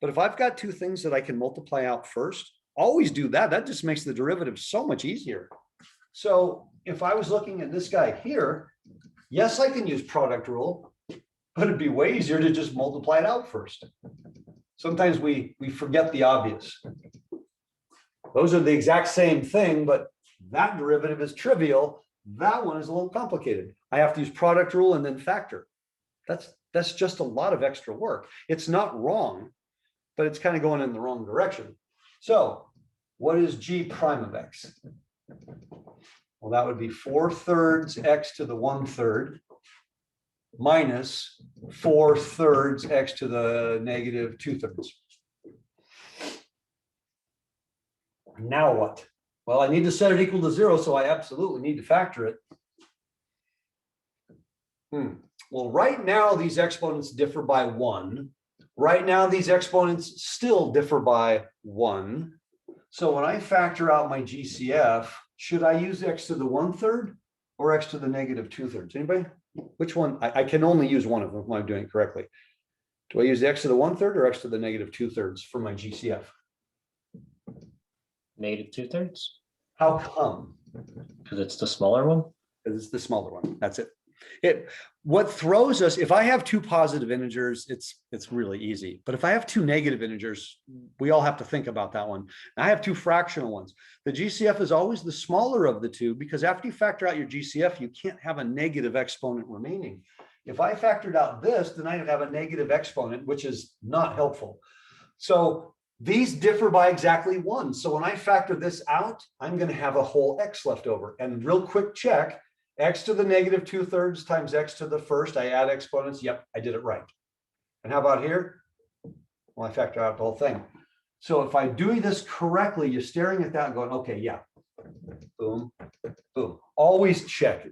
But if I've got 2 things that I can multiply out first, always do that. That just makes the derivative so much easier. So if I was looking at this guy here, yes, I can use product rule, but it'd be way easier to just multiply it out first. Sometimes we forget the obvious. Those are the exact same thing, but that derivative is trivial. That one is a little complicated. I have to use product rule and then factor. That's just a lot of extra work. It's not wrong, but it's kind of going in the wrong direction. So what is G prime of X? Well, that would be 4/3 X to the 1/3 minus 4/3 X to the negative 2/3. Now what? Well, I need to set it equal to 0, so I absolutely need to factor it. Well, right now, these exponents differ by 1. Right now, these exponents still differ by 1. So when I factor out my GCF, should I use X to the 1/3 or X to the negative 2/3? Anybody? Which one? I can only use one of them if I'm doing it correctly. Do I use X to the 1/3 or X to the negative 2/3 for my GCF? Negative 2/3, How come? because it's the smaller one. Because it's the smaller one. That's it. What throws us, if I have 2 positive integers, it's really easy. But if I have 2 negative integers, we all have to think about that one. I have 2 fractional ones. The GCF is always the smaller of the 2 because after you factor out your GCF, you can't have a negative exponent remaining. If I factored out this, then I'd have a negative exponent, which is not helpful. So these differ by exactly 1. So when I factor this out, I'm going to have a whole X left over. And real quick check, X to the negative 2/3 times X to the first, I add exponents. Yep, I did it right. And how about here? Well, I factor out the whole thing. So if I do this correctly, you're staring at that and going, okay, yeah, boom, boom. Always check.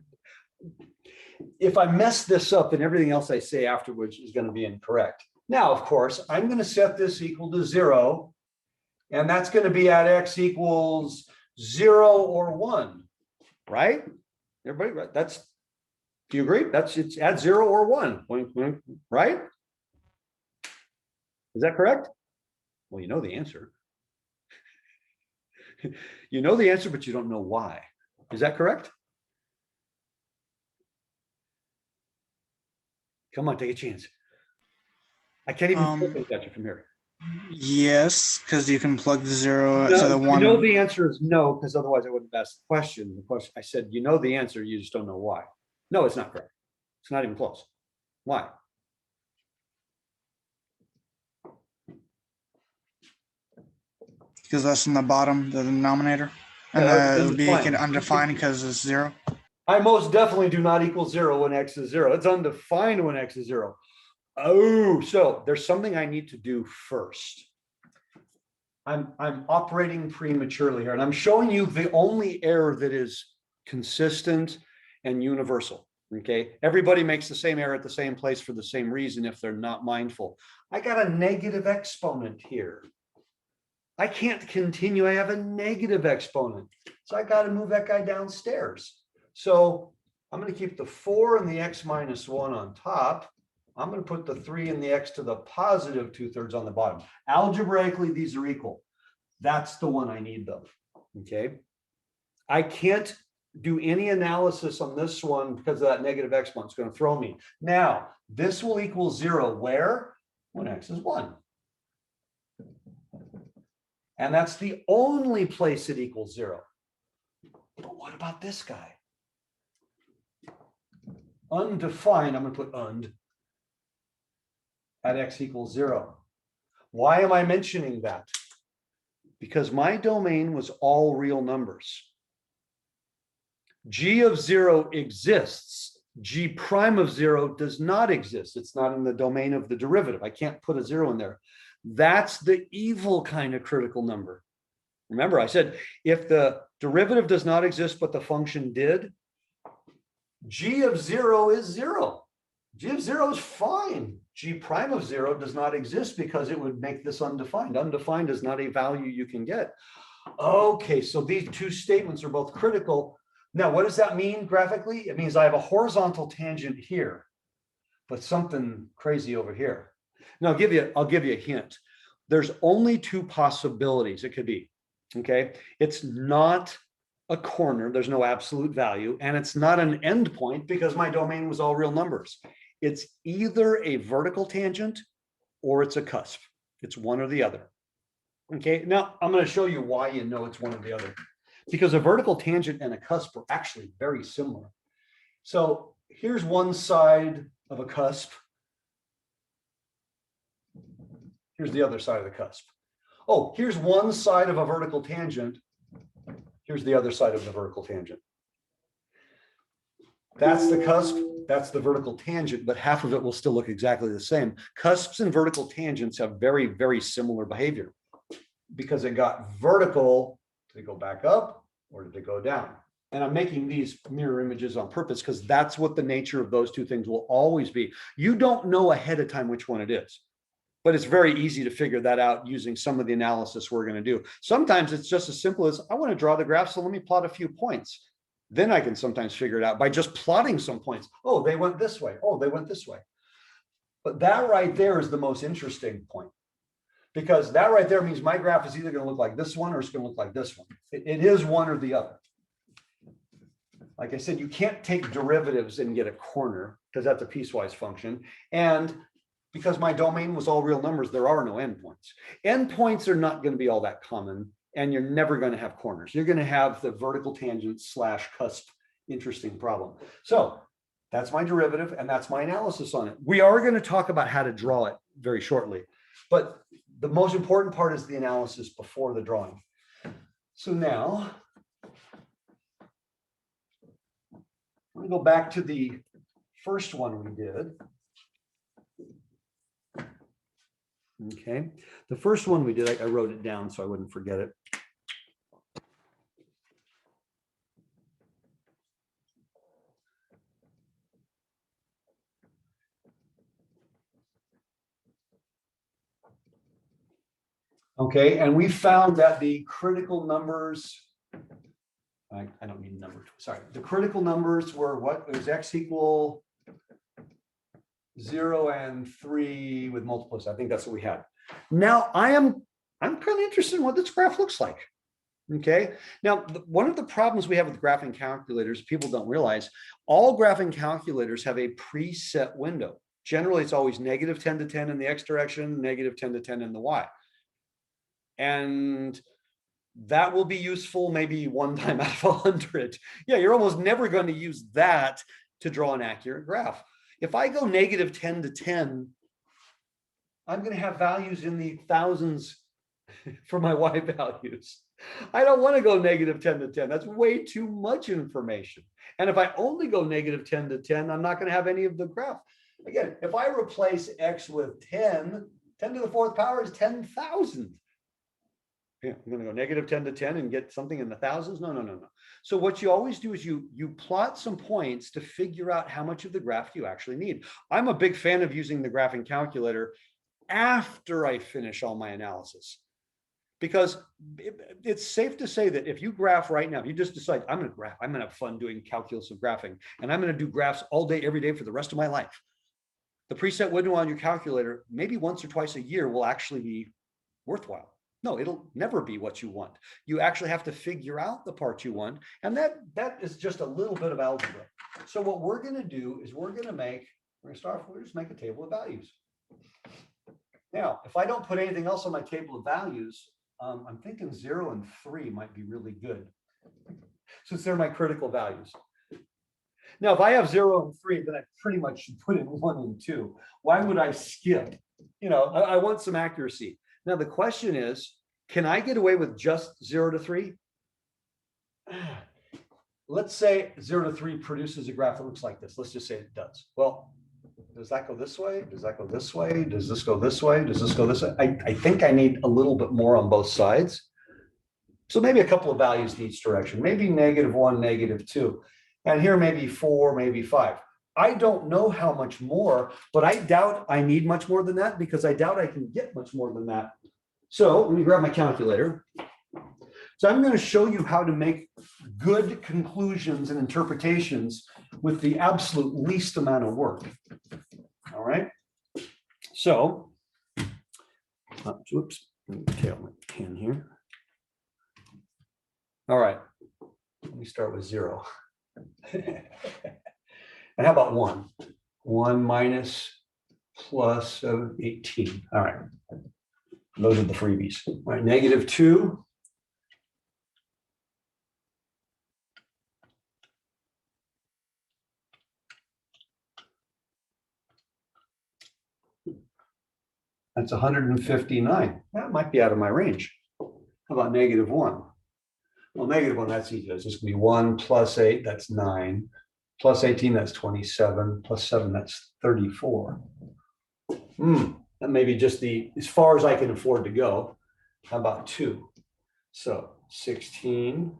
If I mess this up, then everything else I say afterwards is going to be incorrect. Now, of course, I'm going to set this equal to 0, and that's going to be at x equals 0 or 1, right? Everybody, right? That's, do you agree? It's at 0 or 1, right? Is that correct? Well, you know the answer. You know the answer, but you don't know why. Is that correct? Come on, take a chance. I can't even look at you from here. Yes, because you can plug the 0 No, to the you 1. know the answer is no, because otherwise I wouldn't have asked the question. The question I said, you know the answer, you just don't know why. No, it's not correct. It's not even close. Why? Because that's in the bottom, the denominator. And Yeah, it would be undefined. undefined because it's 0. I most definitely do not equal 0 when x is 0. It's undefined when x is 0. Oh, so there's something I need to do first. I'm operating prematurely here, and I'm showing you the only error that is consistent and universal. Okay, everybody makes the same error at the same place for the same reason if they're not mindful. I got a negative exponent here. I can't continue. I have a negative exponent, so I got to move that guy downstairs. So I'm going to keep the 4 and the x minus 1 on top. I'm going to put the 3 and the x to the positive 2/3 on the bottom. Algebraically, these are equal. That's the one I need though. Okay. I can't do any analysis on this one because of that negative exponent. It's going to throw me. Now, this will equal 0 where? When x is 1. And that's the only place it equals 0. But what about this guy? Undefined, I'm going to put und at x equals 0. Why am I mentioning that? Because my domain was all real numbers. G of 0 exists. G prime of 0 does not exist. It's not in the domain of the derivative. I can't put a 0 in there. That's the evil kind of critical number. Remember, I said if the derivative does not exist, but the function did, G of 0 is 0. G of 0 is fine. G prime of 0 does not exist because it would make this undefined. Undefined is not a value you can get. Okay, so these two statements are both critical. Now, what does that mean graphically? It means I have a horizontal tangent here, but something crazy over here. Now, I'll give you a hint. There's only two possibilities it could be. Okay, it's not a corner. There's no absolute value, and it's not an endpoint because my domain was all real numbers. It's either a vertical tangent or it's a cusp. It's one or the other. Okay, now I'm going to show you why you know it's one or the other. Because a vertical tangent and a cusp are actually very similar. So here's one side of a cusp. Here's the other side of the cusp. Oh, here's one side of a vertical tangent. Here's the other side of the vertical tangent. That's the cusp, that's the vertical tangent, but half of it will still look exactly the same. Cusps and vertical tangents have very, very similar behavior because it got vertical. Did it go back up or did it go down? And I'm making these mirror images on purpose because that's what the nature of those two things will always be. You don't know ahead of time which one it is, but it's very easy to figure that out using some of the analysis we're going to do. Sometimes it's just as simple as I want to draw the graph, so let me plot a few points. Then I can sometimes figure it out by just plotting some points. Oh, they went this way. Oh, they went this way. But that right there is the most interesting point, because that right there means my graph is either going to look like this one or it's going to look like this one. It is one or the other. Like I said, you can't take derivatives and get a corner because that's a piecewise function. And because my domain was all real numbers, there are no endpoints. Endpoints are not going to be all that common, and you're never going to have corners. You're going to have the vertical tangent / cusp interesting problem. So that's my derivative, and that's my analysis on it. We are going to talk about how to draw it very shortly, but the most important part is the analysis before the drawing. So now I'm going to go back to the first one we did. Okay, the first one we did, I wrote it down so I wouldn't forget it. Okay, and we found that the critical numbers, I don't mean number, sorry, the critical numbers were what? It was x equal 0 and 3 with multiplicity. I think that's what we had. Now I'm kind of interested in what this graph looks like. Okay, now one of the problems we have with graphing calculators, people don't realize, all graphing calculators have a preset window. Generally, it's always negative 10 to 10 in the x direction, negative 10 to 10 in the y. And that will be useful maybe one time out of 100. Yeah, you're almost never going to use that to draw an accurate graph. If I go negative 10 to 10, I'm going to have values in the thousands for my y values. I don't want to go negative 10 to 10. That's way too much information. And if I only go negative 10 to 10, I'm not going to have any of the graph. Again, if I replace x with 10, 10 to the fourth power is 10,000. Yeah, I'm going to go negative 10 to 10 and get something in the thousands. No. So what you always do is you plot some points to figure out how much of the graph you actually need. I'm a big fan of using the graphing calculator after I finish all my analysis. Because it's safe to say that if you graph right now, if you just decide, I'm going to graph, I'm going to have fun doing calculus of graphing, and I'm going to do graphs all day, every day for the rest of my life. The preset window on your calculator, maybe once or twice a year, will actually be worthwhile. No, it'll never be what you want. You actually have to figure out the part you want. And that is just a little bit of algebra. So what we're going to do is we're going to start, we'll just make a table of values. Now, if I don't put anything else on my table of values, I'm thinking 0 and 3 might be really good, since they're my critical values. Now, if I have 0 and 3, then I pretty much should put in 1 and 2. Why would I skip? You know, I want some accuracy. Now, the question is, can I get away with just 0 to 3? Let's say 0 to 3 produces a graph that looks like this. Let's just say it does. Well, does that go this way? Does that go this way? Does this go this way? Does this go this way? I think I need a little bit more on both sides. So maybe a couple of values in each direction, maybe -1, -2. And here maybe 4, maybe 5. I don't know how much more, but I doubt I need much more than that, because I doubt I can get much more than that. So let me grab my calculator. So I'm going to show you how to make good conclusions and interpretations with the absolute least amount of work. All right. So, whoops, let me tail my pen here. All right. Let me start with 0. And how about 1? 1 minus plus 18. All right. Those are the freebies. All right. -2. That's 159. That might be out of my range. How about -1? Well, -1, that's easy. It's just going to be 1 plus 8, that's 9. Plus 18, that's 27. Plus 7, that's 34. That may be just as far as I can afford to go. How about 2? So 16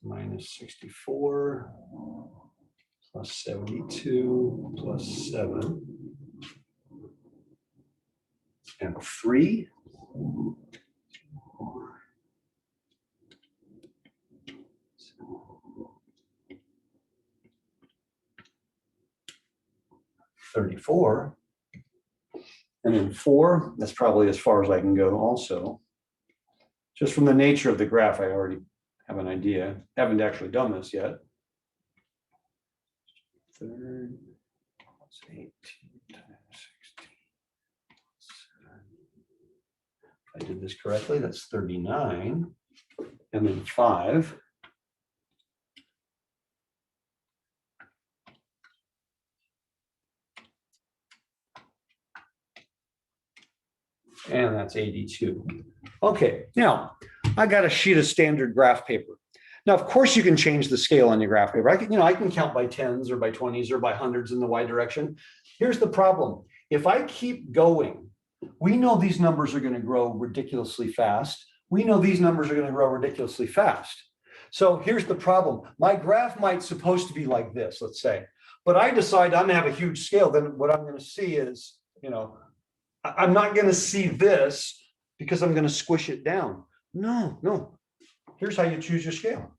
minus 64 plus 72 plus 7 and 3. $34, and then 4, that's probably as far as I can go also. Just from the nature of the graph, I already have an idea. Haven't actually done this yet. 3rd plus 18 times 16. If I did this correctly, that's 39, and then 5. And that's 82. Okay, now I got a sheet of standard graph paper. Now, of course, you can change the scale on your graph paper. I can count by 10s or by 20s or by hundreds in the y direction. Here's the problem. If I keep going, we know these numbers are going to grow ridiculously fast. We know these numbers are going to grow ridiculously fast. So here's the problem. My graph might supposed to be like this, let's say, but I decide I'm going to have a huge scale. Then what I'm going to see is, I'm not gonna see this because I'm gonna squish it down. No, no. Here's how you choose your scale.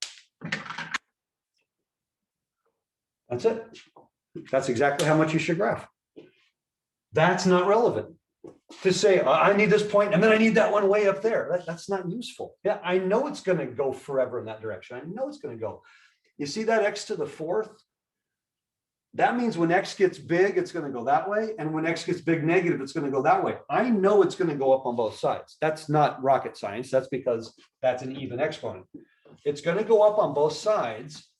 That's it. That's exactly how much you should graph. That's not relevant. To say, I need this point, and then I need that one way up there. That's not useful. Yeah, I know it's gonna go forever in that direction. I know it's gonna go. You see that x to the fourth? That means when x gets big, it's gonna go that way. And when x gets big negative, it's gonna go that way. I know it's gonna go up on both sides. That's not rocket science. That's because that's an even exponent. It's gonna go up on both sides.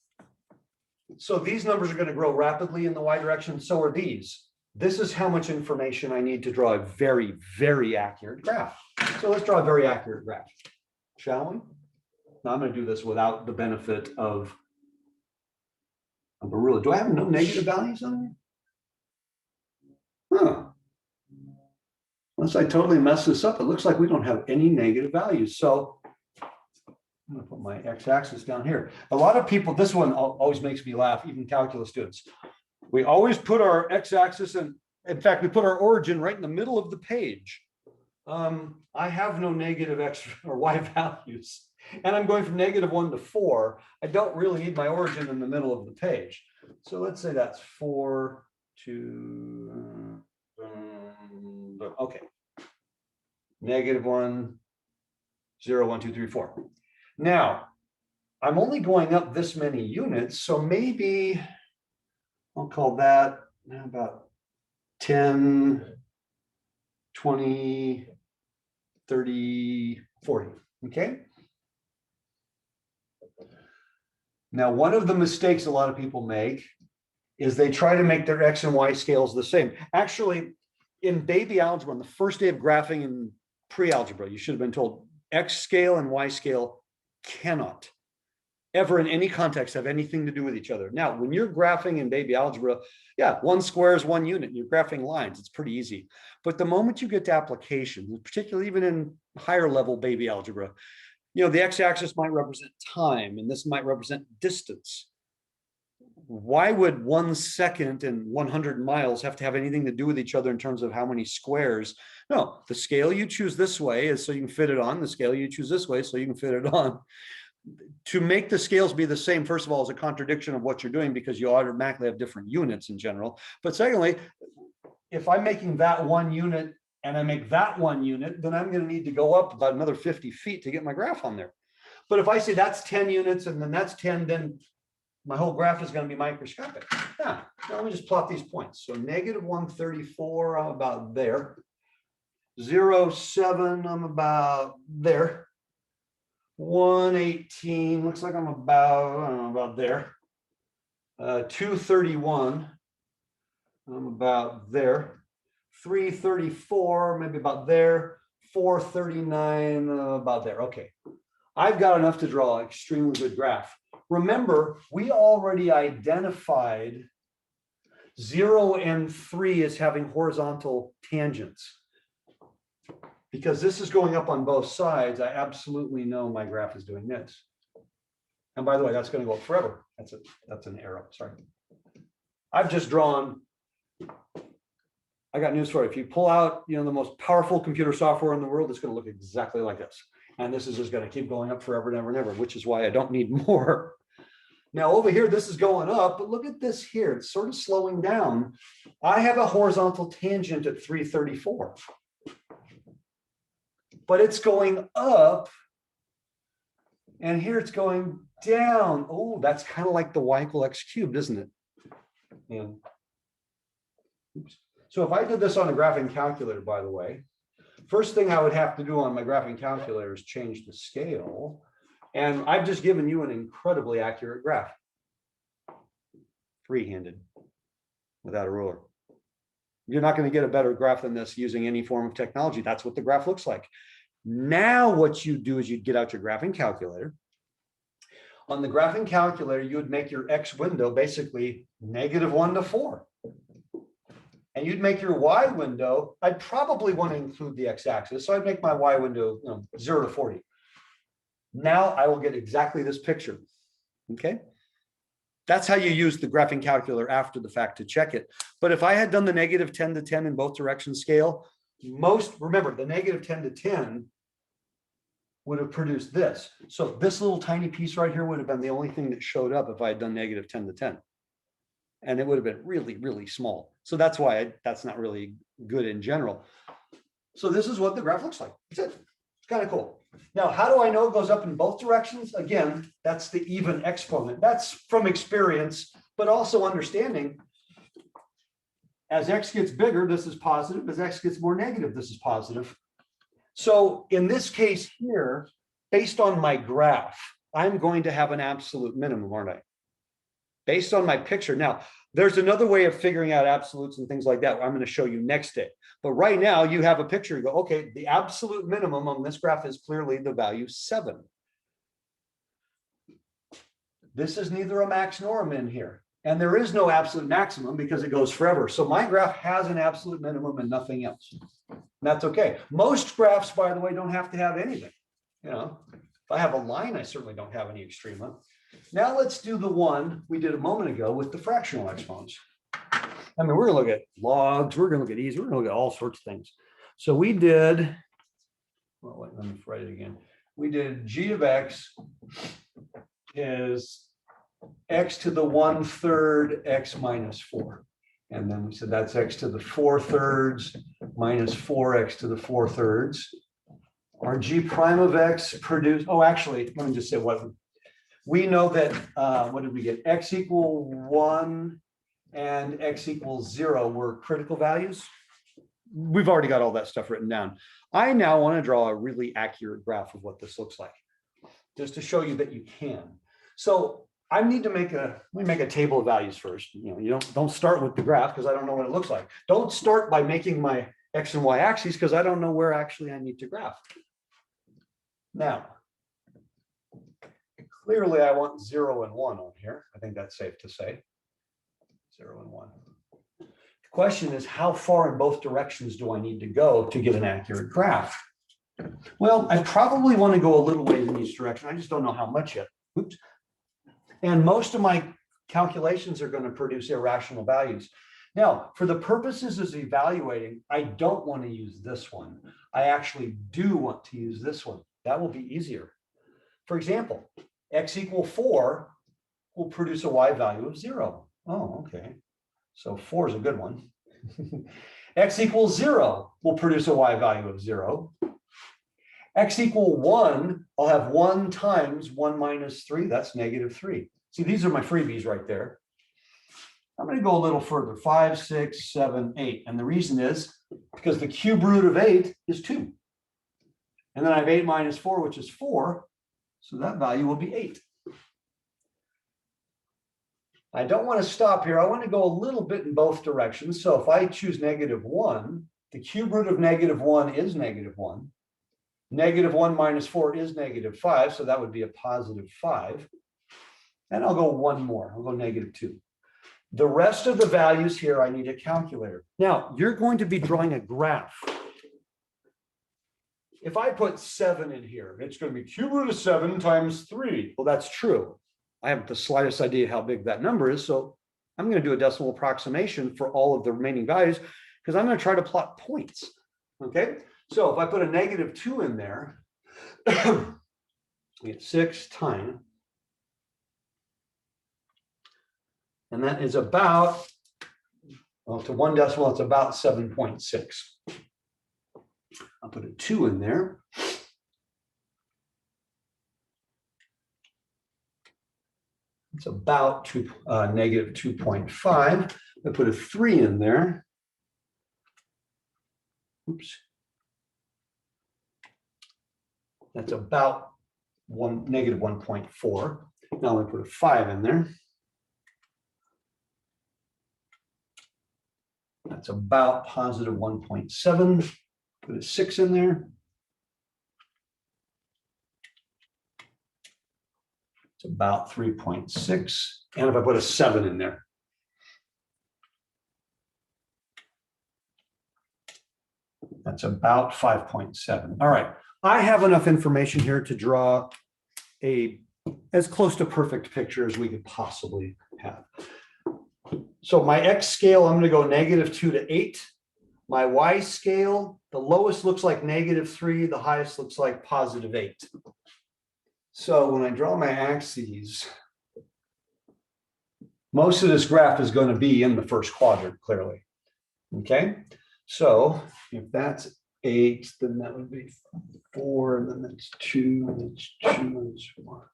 So these numbers are gonna grow rapidly in the y direction. So are these. This is how much information I need to draw a very, very accurate graph. So let's draw a very accurate graph, shall we? Now I'm going to do this without the benefit of a ruler. Do I have no negative values on here? Huh. Unless I totally mess this up, it looks like we don't have any negative values. So I'm going to put my x-axis down here. A lot of people, this one always makes me laugh, even calculus students. We always put our x-axis in fact, we put our origin right in the middle of the page. I have no negative x or y values, and I'm going from -1 to 4. I don't really need my origin in the middle of the page. So let's say that's 4 to, okay. -1, 0, 1, 2, 3, 4. Now, I'm only going up this many units, so maybe I'll call that about 10, 20, 30, 40, okay? Now, one of the mistakes a lot of people make is they try to make their x and y scales the same. Actually, in baby algebra, on the first day of graphing in pre-algebra, you should have been told x scale and y scale cannot ever in any context have anything to do with each other. Now, when you're graphing in baby algebra, yeah, 1 square is 1 unit. You're graphing lines. It's pretty easy. But the moment you get to applications, particularly even in higher level baby algebra, you know, the x-axis might represent time, and this might represent distance. Why would 1 second and 100 miles have to have anything to do with each other in terms of how many squares? No, the scale you choose this way is so you can fit it on. The scale you choose this way so you can fit it on. To make the scales be the same, first of all, is a contradiction of what you're doing because you automatically have different units in general. But secondly, if I'm making that 1 unit and I make that 1 unit, then I'm going to need to go up about another 50 feet to get my graph on there. But if I say that's 10 units and then that's 10, then my whole graph is going to be microscopic. Yeah, now let me just plot these points. So -134, I'm about there. 0, 7, I'm about there. 118 looks like I'm about, I don't know, about there. 231, I'm about there. 334, maybe about there. 439, about there. Okay, I've got enough to draw an extremely good graph. Remember, we already identified 0 and 3 as having horizontal tangents. Because this is going up on both sides, I absolutely know my graph is doing this. And by the way, that's going to go up forever. That's an arrow, sorry. I've just drawn, I got news for you. If you pull out, you know, the most powerful computer software in the world, it's going to look exactly like this. And this is just going to keep going up forever and ever and ever, which is why I don't need more. Now over here, this is going up, but look at this here. It's sort of slowing down. I have a horizontal tangent at 334. But it's going up, and here it's going down. Oh, that's kind of like the y = x cubed, isn't it? And oops. So if I did this on a graphing calculator, by the way, first thing I would have to do on my graphing calculator is change the scale. And I've just given you an incredibly accurate graph. Free-handed, without a ruler. You're not going to get a better graph than this using any form of technology. That's what the graph looks like. Now what you do is you'd get out your graphing calculator. On the graphing calculator, you would make your x window basically -1 to 4. And you'd make your y window, I'd probably want to include the x-axis, so I'd make my y window 0 to 40. Now I will get exactly this picture, okay? That's how you use the graphing calculator after the fact to check it. But if I had done the -10 to 10 in both directions scale, remember, the negative 10 to 10 would have produced this. So this little tiny piece right here would have been the only thing that showed up if I had done negative 10 to 10. And it would have been really, really small. So that's why that's not really good in general. So this is what the graph looks like. That's it. It's kind of cool. Now, how do I know it goes up in both directions? Again, that's the even exponent. That's from experience, but also understanding as x gets bigger, this is positive. As x gets more negative, this is positive. So in this case here, based on my graph, I'm going to have an absolute minimum, aren't I? Based on my picture. Now, there's another way of figuring out absolutes and things like that. I'm going to show you next day. But right now you have a picture. You go, okay, the absolute minimum on this graph is clearly the value 7. This is neither a max nor a min here. And there is no absolute maximum because it goes forever. So my graph has an absolute minimum and nothing else. And that's okay. Most graphs, by the way, don't have to have anything. You know, if I have a line, I certainly don't have any extrema. Now let's do the one we did a moment ago with the fractional exponents. I mean, we're going to look at logs, we're going to look at ease, we're going to look at all sorts of things. So we did, well, wait, let me write it again. We did g of x is x to the 1/3 x minus 4. And then we said that's x to the 4/3 minus 4x to the 4/3. Our g prime of x produced, oh, actually, let me just say what. We know that, what did we get? X equal 1 and x equals 0 were critical values. We've already got all that stuff written down. I now want to draw a really accurate graph of what this looks like, just to show you that you can. So I need to make a table of values first. You know, you don't start with the graph because I don't know what it looks like. Don't start by making my x and y axes because I don't know where actually I need to graph. Now, clearly, I want 0 and 1 on here. I think that's safe to say. 0 and 1. The question is, how far in both directions do I need to go to get an accurate graph? Well, I probably want to go a little ways in each direction. I just don't know how much yet. Oops. And most of my calculations are going to produce irrational values. Now, for the purposes of evaluating, I don't want to use this one. I actually do want to use this one. That will be easier. For example, x equal 4 will produce a y value of 0. Oh, okay. So 4 is a good one. X equals 0 will produce a y value of 0. X equal 1, I'll have 1 times 1 minus 3. That's negative 3. See, these are my freebies right there. I'm going to go a little further. 5, 6, 7, 8. And the reason is because the cube root of 8 is 2. And then I have 8 minus 4, which is 4. So that value will be 8. I don't want to stop here. I want to go a little bit in both directions. So if I choose negative 1, the cube root of negative 1 is negative 1. Negative 1 minus 4 is negative 5. So that would be a positive 5. And I'll go one more. I'll go negative 2. The rest of the values here, I need a calculator. Now, you're going to be drawing a graph. If I put 7 in here, it's going to be cube root of 7 times 3. Well, that's true. I haven't the slightest idea how big that number is. So I'm going to do a decimal approximation for all of the remaining values because I'm going to try to plot points. Okay. So if I put a negative 2 in there, we get 6 times. And that is about, well, to one decimal, it's about 7.6. I'll put a 2 in there. It's about negative 2.5. I put a 3 in there. Oops. That's about negative 1.4. Now I put a 5 in there. That's about positive 1.7. Put a 6 in there. It's about 3.6. And if I put a 7 in there, that's about 5.7. All right. I have enough information here to draw as close to perfect picture as we could possibly have. So my X scale, I'm going to go negative 2 to 8. My Y scale, the lowest looks like -3, the highest looks like +8. So when I draw my axes, most of this graph is going to be in the first quadrant, clearly. Okay, so if that's 8, then that would be 4, and then that's 2, and that's 2, and that's 1.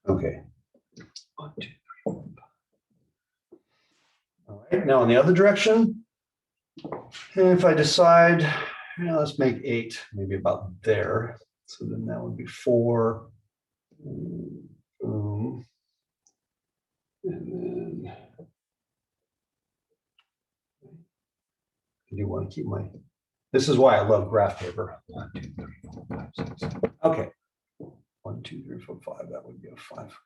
Okay. 1, 2, 3, 4, 5. All right, now in the other direction, if I decide, let's make 8, maybe about there. So then that would be 4. And then I do want to keep my, this is why I love graph paper. 1, 2, 3, 4, 5, 6, 7. Okay. 1, 2, 3, 4, 5. That would be a 5.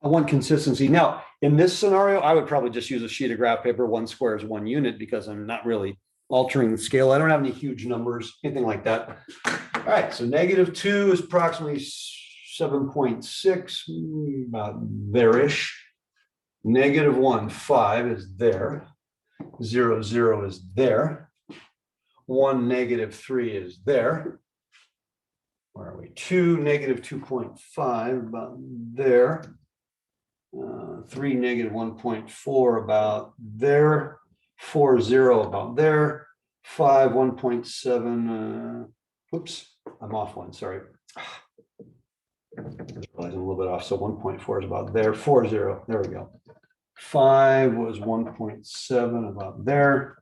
I want consistency. Now, in this scenario, I would probably just use a sheet of graph paper. 1 square is 1 unit because I'm not really altering the scale. I don't have any huge numbers, anything like that. All right, so -2 is approximately 7.6, about there-ish. -1, 5 is there. 0, 0 is there. 1, -3 is there. Where are we? 2, -2.5, about there. 3, -1.4, about there. 4, 0, about there. 5, 1.7. Whoops, I'm off one. Sorry. I'm a little bit off. So 1.4 is about there. 4, 0. There we go. 5 was 1.7, about there.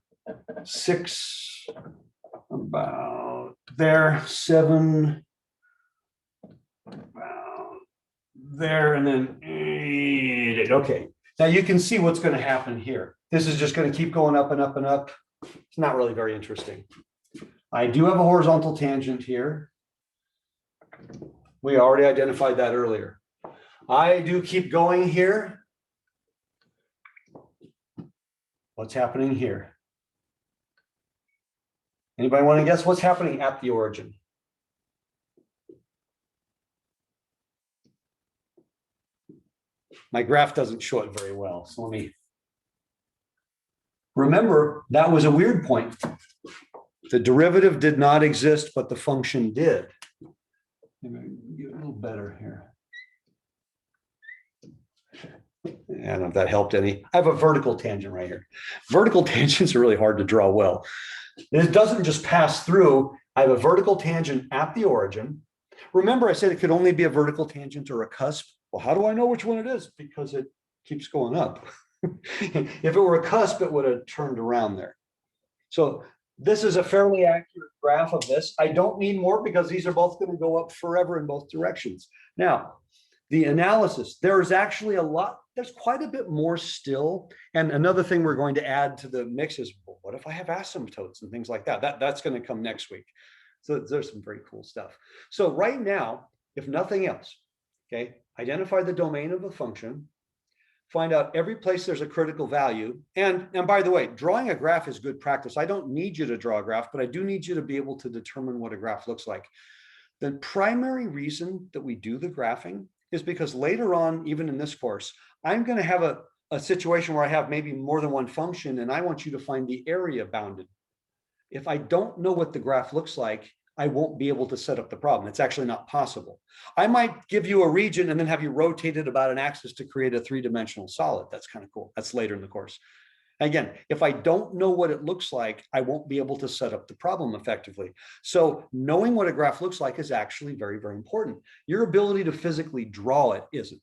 6, about there. 7, about there, and then 8. Okay. Now you can see what's going to happen here. This is just going to keep going up and up and up. It's not really very interesting. I do have a horizontal tangent here. We already identified that earlier. I do keep going here. What's happening here? Anybody want to guess what's happening at the origin? My graph doesn't show it very well, so let me. Remember, that was a weird point. The derivative did not exist, but the function did. Maybe get a little better here. I don't know if that helped any. I have a vertical tangent right here. Vertical tangents are really hard to draw well. It doesn't just pass through. I have a vertical tangent at the origin. Remember, I said it could only be a vertical tangent or a cusp. Well, how do I know which one it is? Because it keeps going up. If it were a cusp, it would have turned around there. So this is a fairly accurate graph of this. I don't need more because these are both going to go up forever in both directions. Now, the analysis, there's actually a lot, there's quite a bit more still. And another thing we're going to add to the mix is, well, what if I have asymptotes and things like that? That's going to come next week. So there's some very cool stuff. So right now, if nothing else, okay, identify the domain of a function, find out every place there's a critical value. And by the way, drawing a graph is good practice. I don't need you to draw a graph, but I do need you to be able to determine what a graph looks like. The primary reason that we do the graphing is because later on, even in this course, I'm going to have a situation where I have maybe more than one function, and I want you to find the area bounded. If I don't know what the graph looks like, I won't be able to set up the problem. It's actually not possible. I might give you a region and then have you rotate it about an axis to create a 3-dimensional solid. That's kind of cool. That's later in the course. Again, if I don't know what it looks like, I won't be able to set up the problem effectively. So knowing what a graph looks like is actually very, very important. Your ability to physically draw it isn't,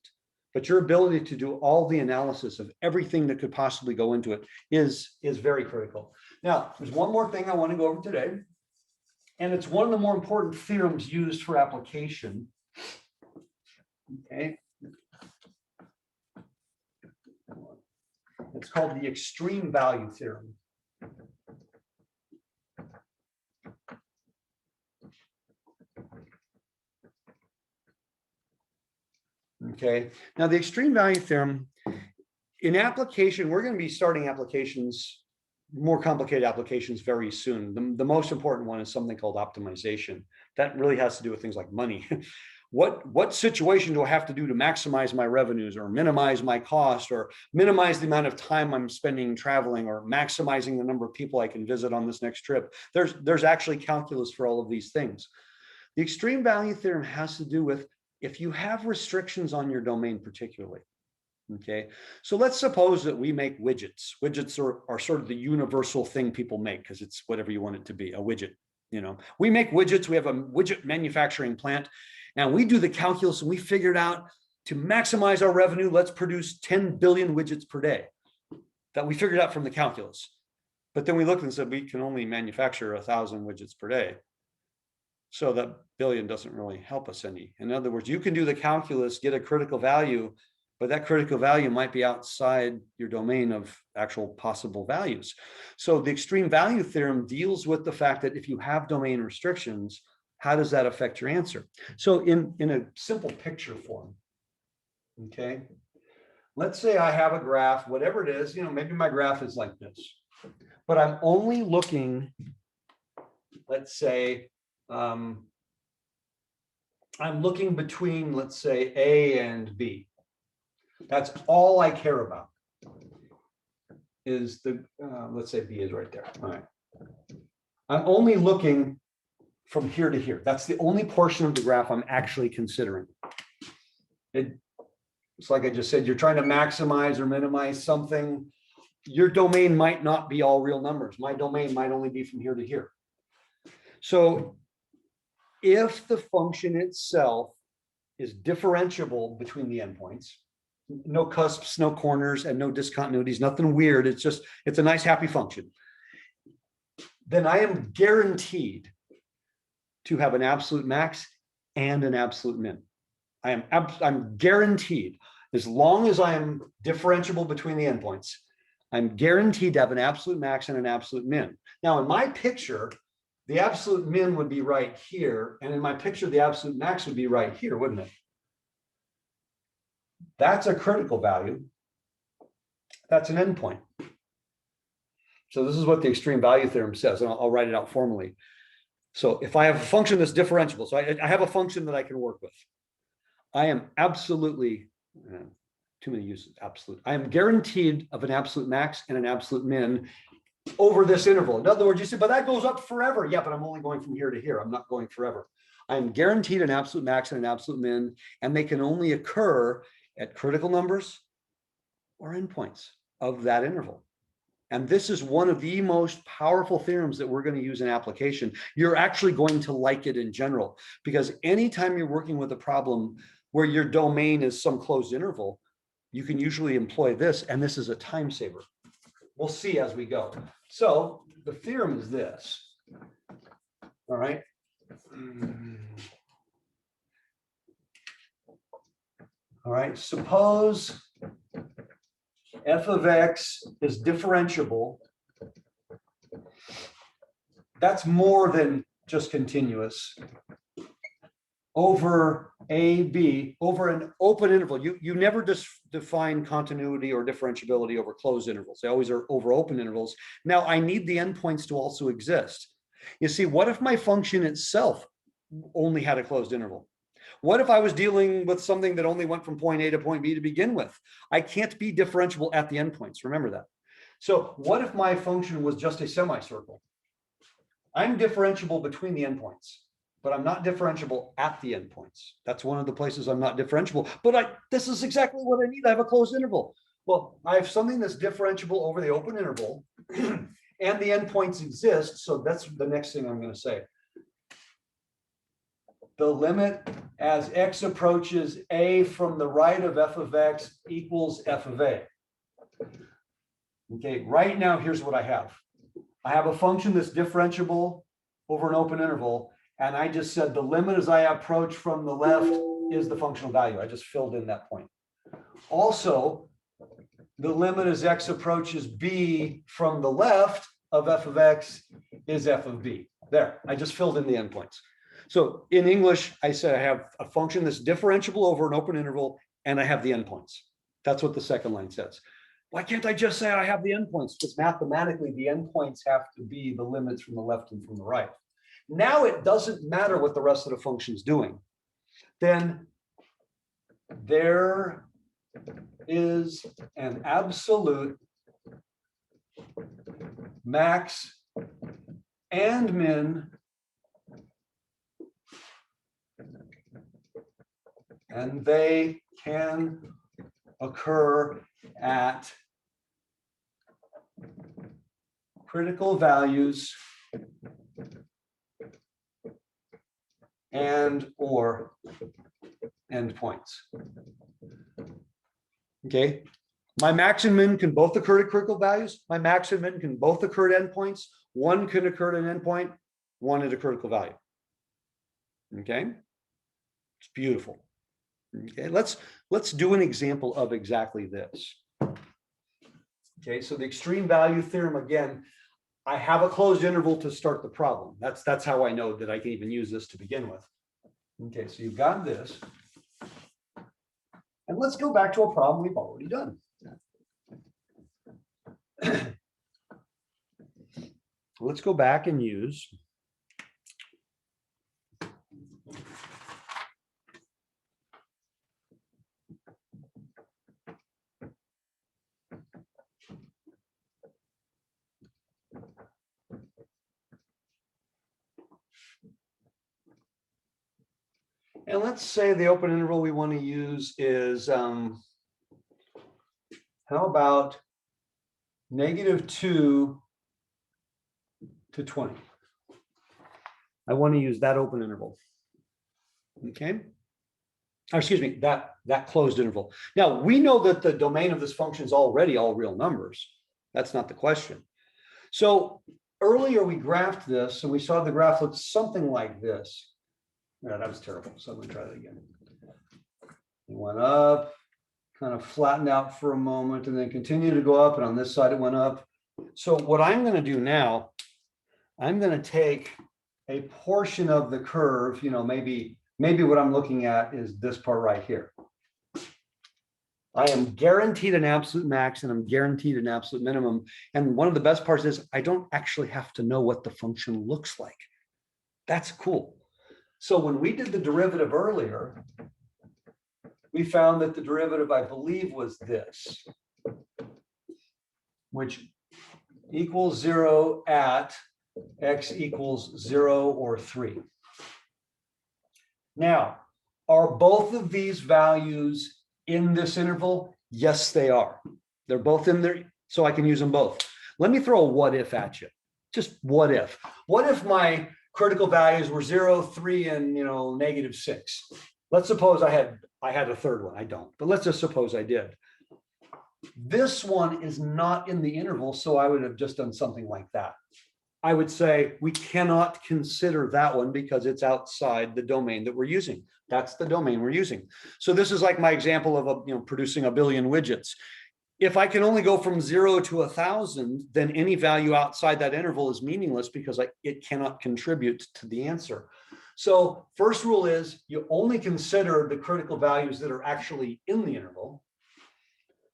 but your ability to do all the analysis of everything that could possibly go into it is very critical. Now, there's one more thing I want to go over today. And it's one of the more important theorems used for application. Okay. It's called the extreme value theorem. Okay. Now, the extreme value theorem, in application, we're going to be starting applications, more complicated applications very soon. The most important one is something called optimization. That really has to do with things like money. What situation do I have to do to maximize my revenues or minimize my cost or minimize the amount of time I'm spending traveling or maximizing the number of people I can visit on this next trip? There's actually calculus for all of these things. The extreme value theorem has to do with if you have restrictions on your domain particularly. Okay, so let's suppose that we make widgets. Widgets are sort of the universal thing people make because it's whatever you want it to be, a widget. You know, we make widgets, we have a widget manufacturing plant, and we do the calculus and we figured out to maximize our revenue, let's produce 10 billion widgets per day. That we figured out from the calculus. But then we looked and said we can only manufacture 1,000 widgets per day. So that billion doesn't really help us any. In other words, you can do the calculus, get a critical value, but that critical value might be outside your domain of actual possible values. So the extreme value theorem deals with the fact that if you have domain restrictions, how does that affect your answer? So in a simple picture form, okay, let's say I have a graph, whatever it is, you know, maybe my graph is like this, but I'm only looking, let's say, I'm looking between, let's say, A and B. That's all I care about is the, let's say B is right there. All right. I'm only looking from here to here. That's the only portion of the graph I'm actually considering. It's like I just said, you're trying to maximize or minimize something. Your domain might not be all real numbers. My domain might only be from here to here. So if the function itself is differentiable between the endpoints, no cusps, no corners, and no discontinuities, nothing weird. It's just, it's a nice, happy function. Then I am guaranteed to have an absolute max and an absolute min. I'm guaranteed, as long as I am differentiable between the endpoints, I'm guaranteed to have an absolute max and an absolute min. Now, in my picture, the absolute min would be right here. And in my picture, the absolute max would be right here, wouldn't it? That's a critical value. That's an endpoint. So this is what the extreme value theorem says, and I'll write it out formally. So if I have a function that's differentiable, so I have a function that I can work with. I am absolutely, too many uses, absolute. I am guaranteed of an absolute max and an absolute min over this interval. In other words, you say, but that goes up forever. Yeah, but I'm only going from here to here. I'm not going forever. I am guaranteed an absolute max and an absolute min, and they can only occur at critical numbers or endpoints of that interval. And this is one of the most powerful theorems that we're going to use in application. You're actually going to like it in general, because anytime you're working with a problem where your domain is some closed interval, you can usually employ this, and this is a time saver. We'll see as we go. So the theorem is this. All right. All right, suppose f of x is differentiable. That's more than just continuous over a, b, over an open interval. You never define continuity or differentiability over closed intervals. They always are over open intervals. Now I need the endpoints to also exist. You see, what if my function itself only had a closed interval? What if I was dealing with something that only went from point A to point B to begin with? I can't be differentiable at the endpoints. Remember that. So what if my function was just a semicircle? I'm differentiable between the endpoints, but I'm not differentiable at the endpoints. That's one of the places I'm not differentiable. But this is exactly what I need. I have a closed interval. Well, I have something that's differentiable over the open interval, and the endpoints exist. So that's the next thing I'm going to say. The limit as x approaches a from the right of f of x equals f of a. Okay, right now, here's what I have. I have a function that's differentiable over an open interval, and I just said the limit as I approach from the left is the functional value. I just filled in that point. Also, the limit as x approaches b from the left of f of x is f of b. There, I just filled in the endpoints. So in English, I said I have a function that's differentiable over an open interval, and I have the endpoints. That's what the second line says. Why can't I just say I have the endpoints? Because mathematically, the endpoints have to be the limits from the left and from the right. Now it doesn't matter what the rest of the function is doing. then there is an absolute max and min and they can occur at critical values and or endpoints. Okay, my max and min can both occur at critical values. My max and min can both occur at endpoints. One can occur at an endpoint, one at a critical value. Okay, it's beautiful. Okay, let's do an example of exactly this. Okay, so the extreme value theorem again. I have a closed interval to start the problem. That's how I know that I can even use this to begin with. Okay, so you've got this. And let's go back to a problem we've already done. Let's go back and use and let's say the open interval we want to use is, how about -2 to 20? I want to use that open interval. Okay. Or excuse me, that closed interval. Now we know that the domain of this function is already all real numbers. That's not the question. So earlier we graphed this and we saw the graph looked something like this. Yeah, that was terrible. So I'm going to try that again. It went up, kind of flattened out for a moment, and then continued to go up. And on this side, it went up. So what I'm going to do now, I'm going to take a portion of the curve. You know, maybe what I'm looking at is this part right here. I am guaranteed an absolute max and I'm guaranteed an absolute minimum. And one of the best parts is I don't actually have to know what the function looks like. That's cool. So when we did the derivative earlier, we found that the derivative, I believe, was this, which equals 0 at x equals 0 or 3. Now, are both of these values in this interval? Yes, they are. They're both in there, so I can use them both. Let me throw a what if at you. Just what if? What if my critical values were 0, 3, and -6. Let's suppose I had a third one. I don't, but let's just suppose I did. This one is not in the interval, so I would have just done something like that. I would say we cannot consider that one because it's outside the domain that we're using. That's the domain we're using. So this is like my example of producing a billion widgets. If I can only go from 0 to 1,000, then any value outside that interval is meaningless because it cannot contribute to the answer. So first rule is you only consider the critical values that are actually in the interval.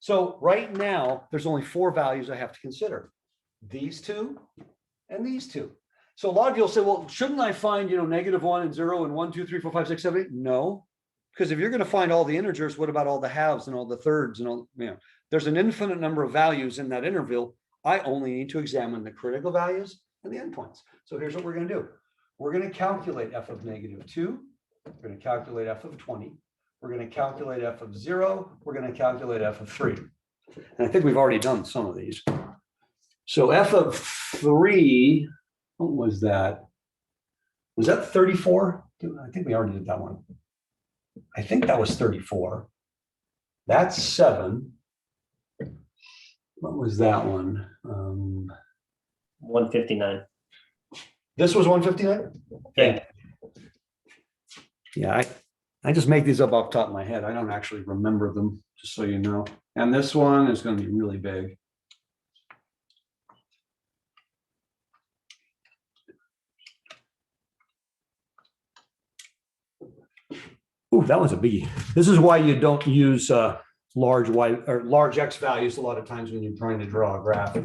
So right now, there's only 4 values I have to consider. These two and these two. So a lot of you will say, well, shouldn't I find, -1 and 0 and 1, 2, 3, 4, 5, 6, 7, 8? No, because if you're going to find all the integers, what about all the halves and all the thirds and all, there's an infinite number of values in that interval. I only need to examine the critical values and the endpoints. So here's what we're going to do. We're going to calculate f of -2. We're going to calculate f of 20. We're going to calculate f of 0. We're going to calculate f of 3. And I think we've already done some of these. So f of 3, what was that? Was that 34? I think we already did that one. I think that was 34. That's 7. What was that one? 159. This was 159? Yeah. Yeah, I just make these up off the top of my head. I don't actually remember them, just so you know. And this one is going to be really big. Ooh, that was a biggie. This is why you don't use large y or large x values a lot of times when you're trying to draw a graph.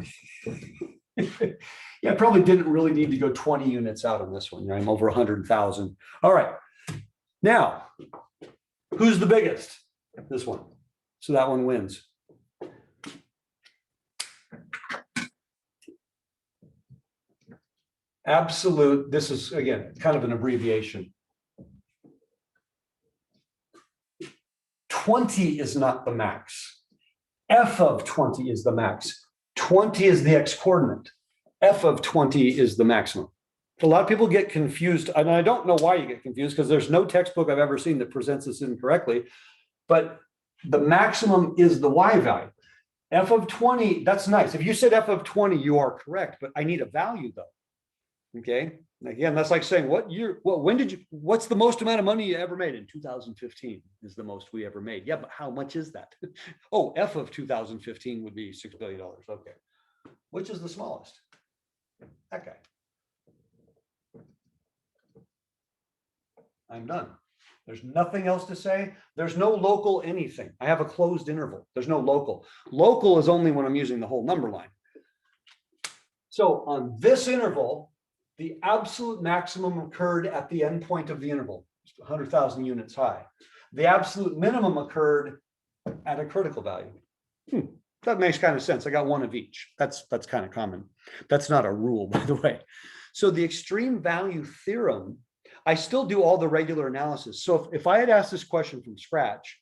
Yeah, I probably didn't really need to go 20 units out on this one. I'm over 100,000. All right. Now, who's the biggest? This one. So that one wins. Absolute, this is again, kind of an abbreviation. 20 is not the max. F of 20 is the max. 20 is the x coordinate. F of 20 is the maximum. A lot of people get confused, and I don't know why you get confused, because there's no textbook I've ever seen that presents this incorrectly, but the maximum is the y value. F of 20, that's nice. If you said F of 20, you are correct, but I need a value though. Okay, again, that's like saying, what's the most amount of money you ever made? In 2015 is the most we ever made. Yeah, but how much is that? Oh, F of 2015 would be $6 billion. Okay, which is the smallest? That guy. I'm done. There's nothing else to say. There's no local anything. I have a closed interval. There's no local. Local is only when I'm using the whole number line. So on this interval, the absolute maximum occurred at the endpoint of the interval, 100,000 units high. The absolute minimum occurred at a critical value. That makes kind of sense. I got one of each. That's kind of common. That's not a rule, by the way. So the extreme value theorem, I still do all the regular analysis. So if I had asked this question from scratch,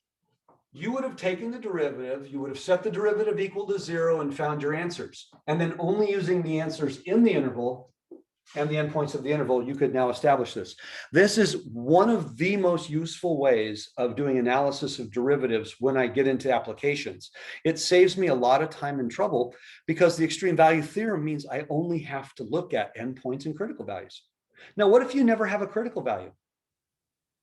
you would have taken the derivative, you would have set the derivative equal to 0 and found your answers. And then only using the answers in the interval and the endpoints of the interval, you could now establish this. This is one of the most useful ways of doing analysis of derivatives when I get into applications. It saves me a lot of time and trouble because the extreme value theorem means I only have to look at endpoints and critical values. Now, what if you never have a critical value?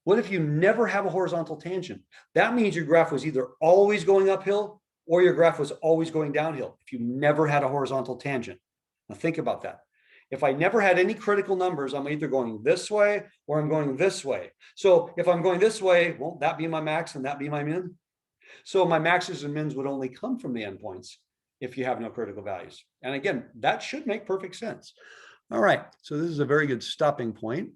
What if you never have a horizontal tangent? That means your graph was either always going uphill or your graph was always going downhill if you never had a horizontal tangent. Now think about that. If I never had any critical numbers, I'm either going this way or I'm going this way. So if I'm going this way, won't that be my max and that be my min? So my maxes and mins would only come from the endpoints if you have no critical values. And again, that should make perfect sense. All right, so this is a very good stopping point.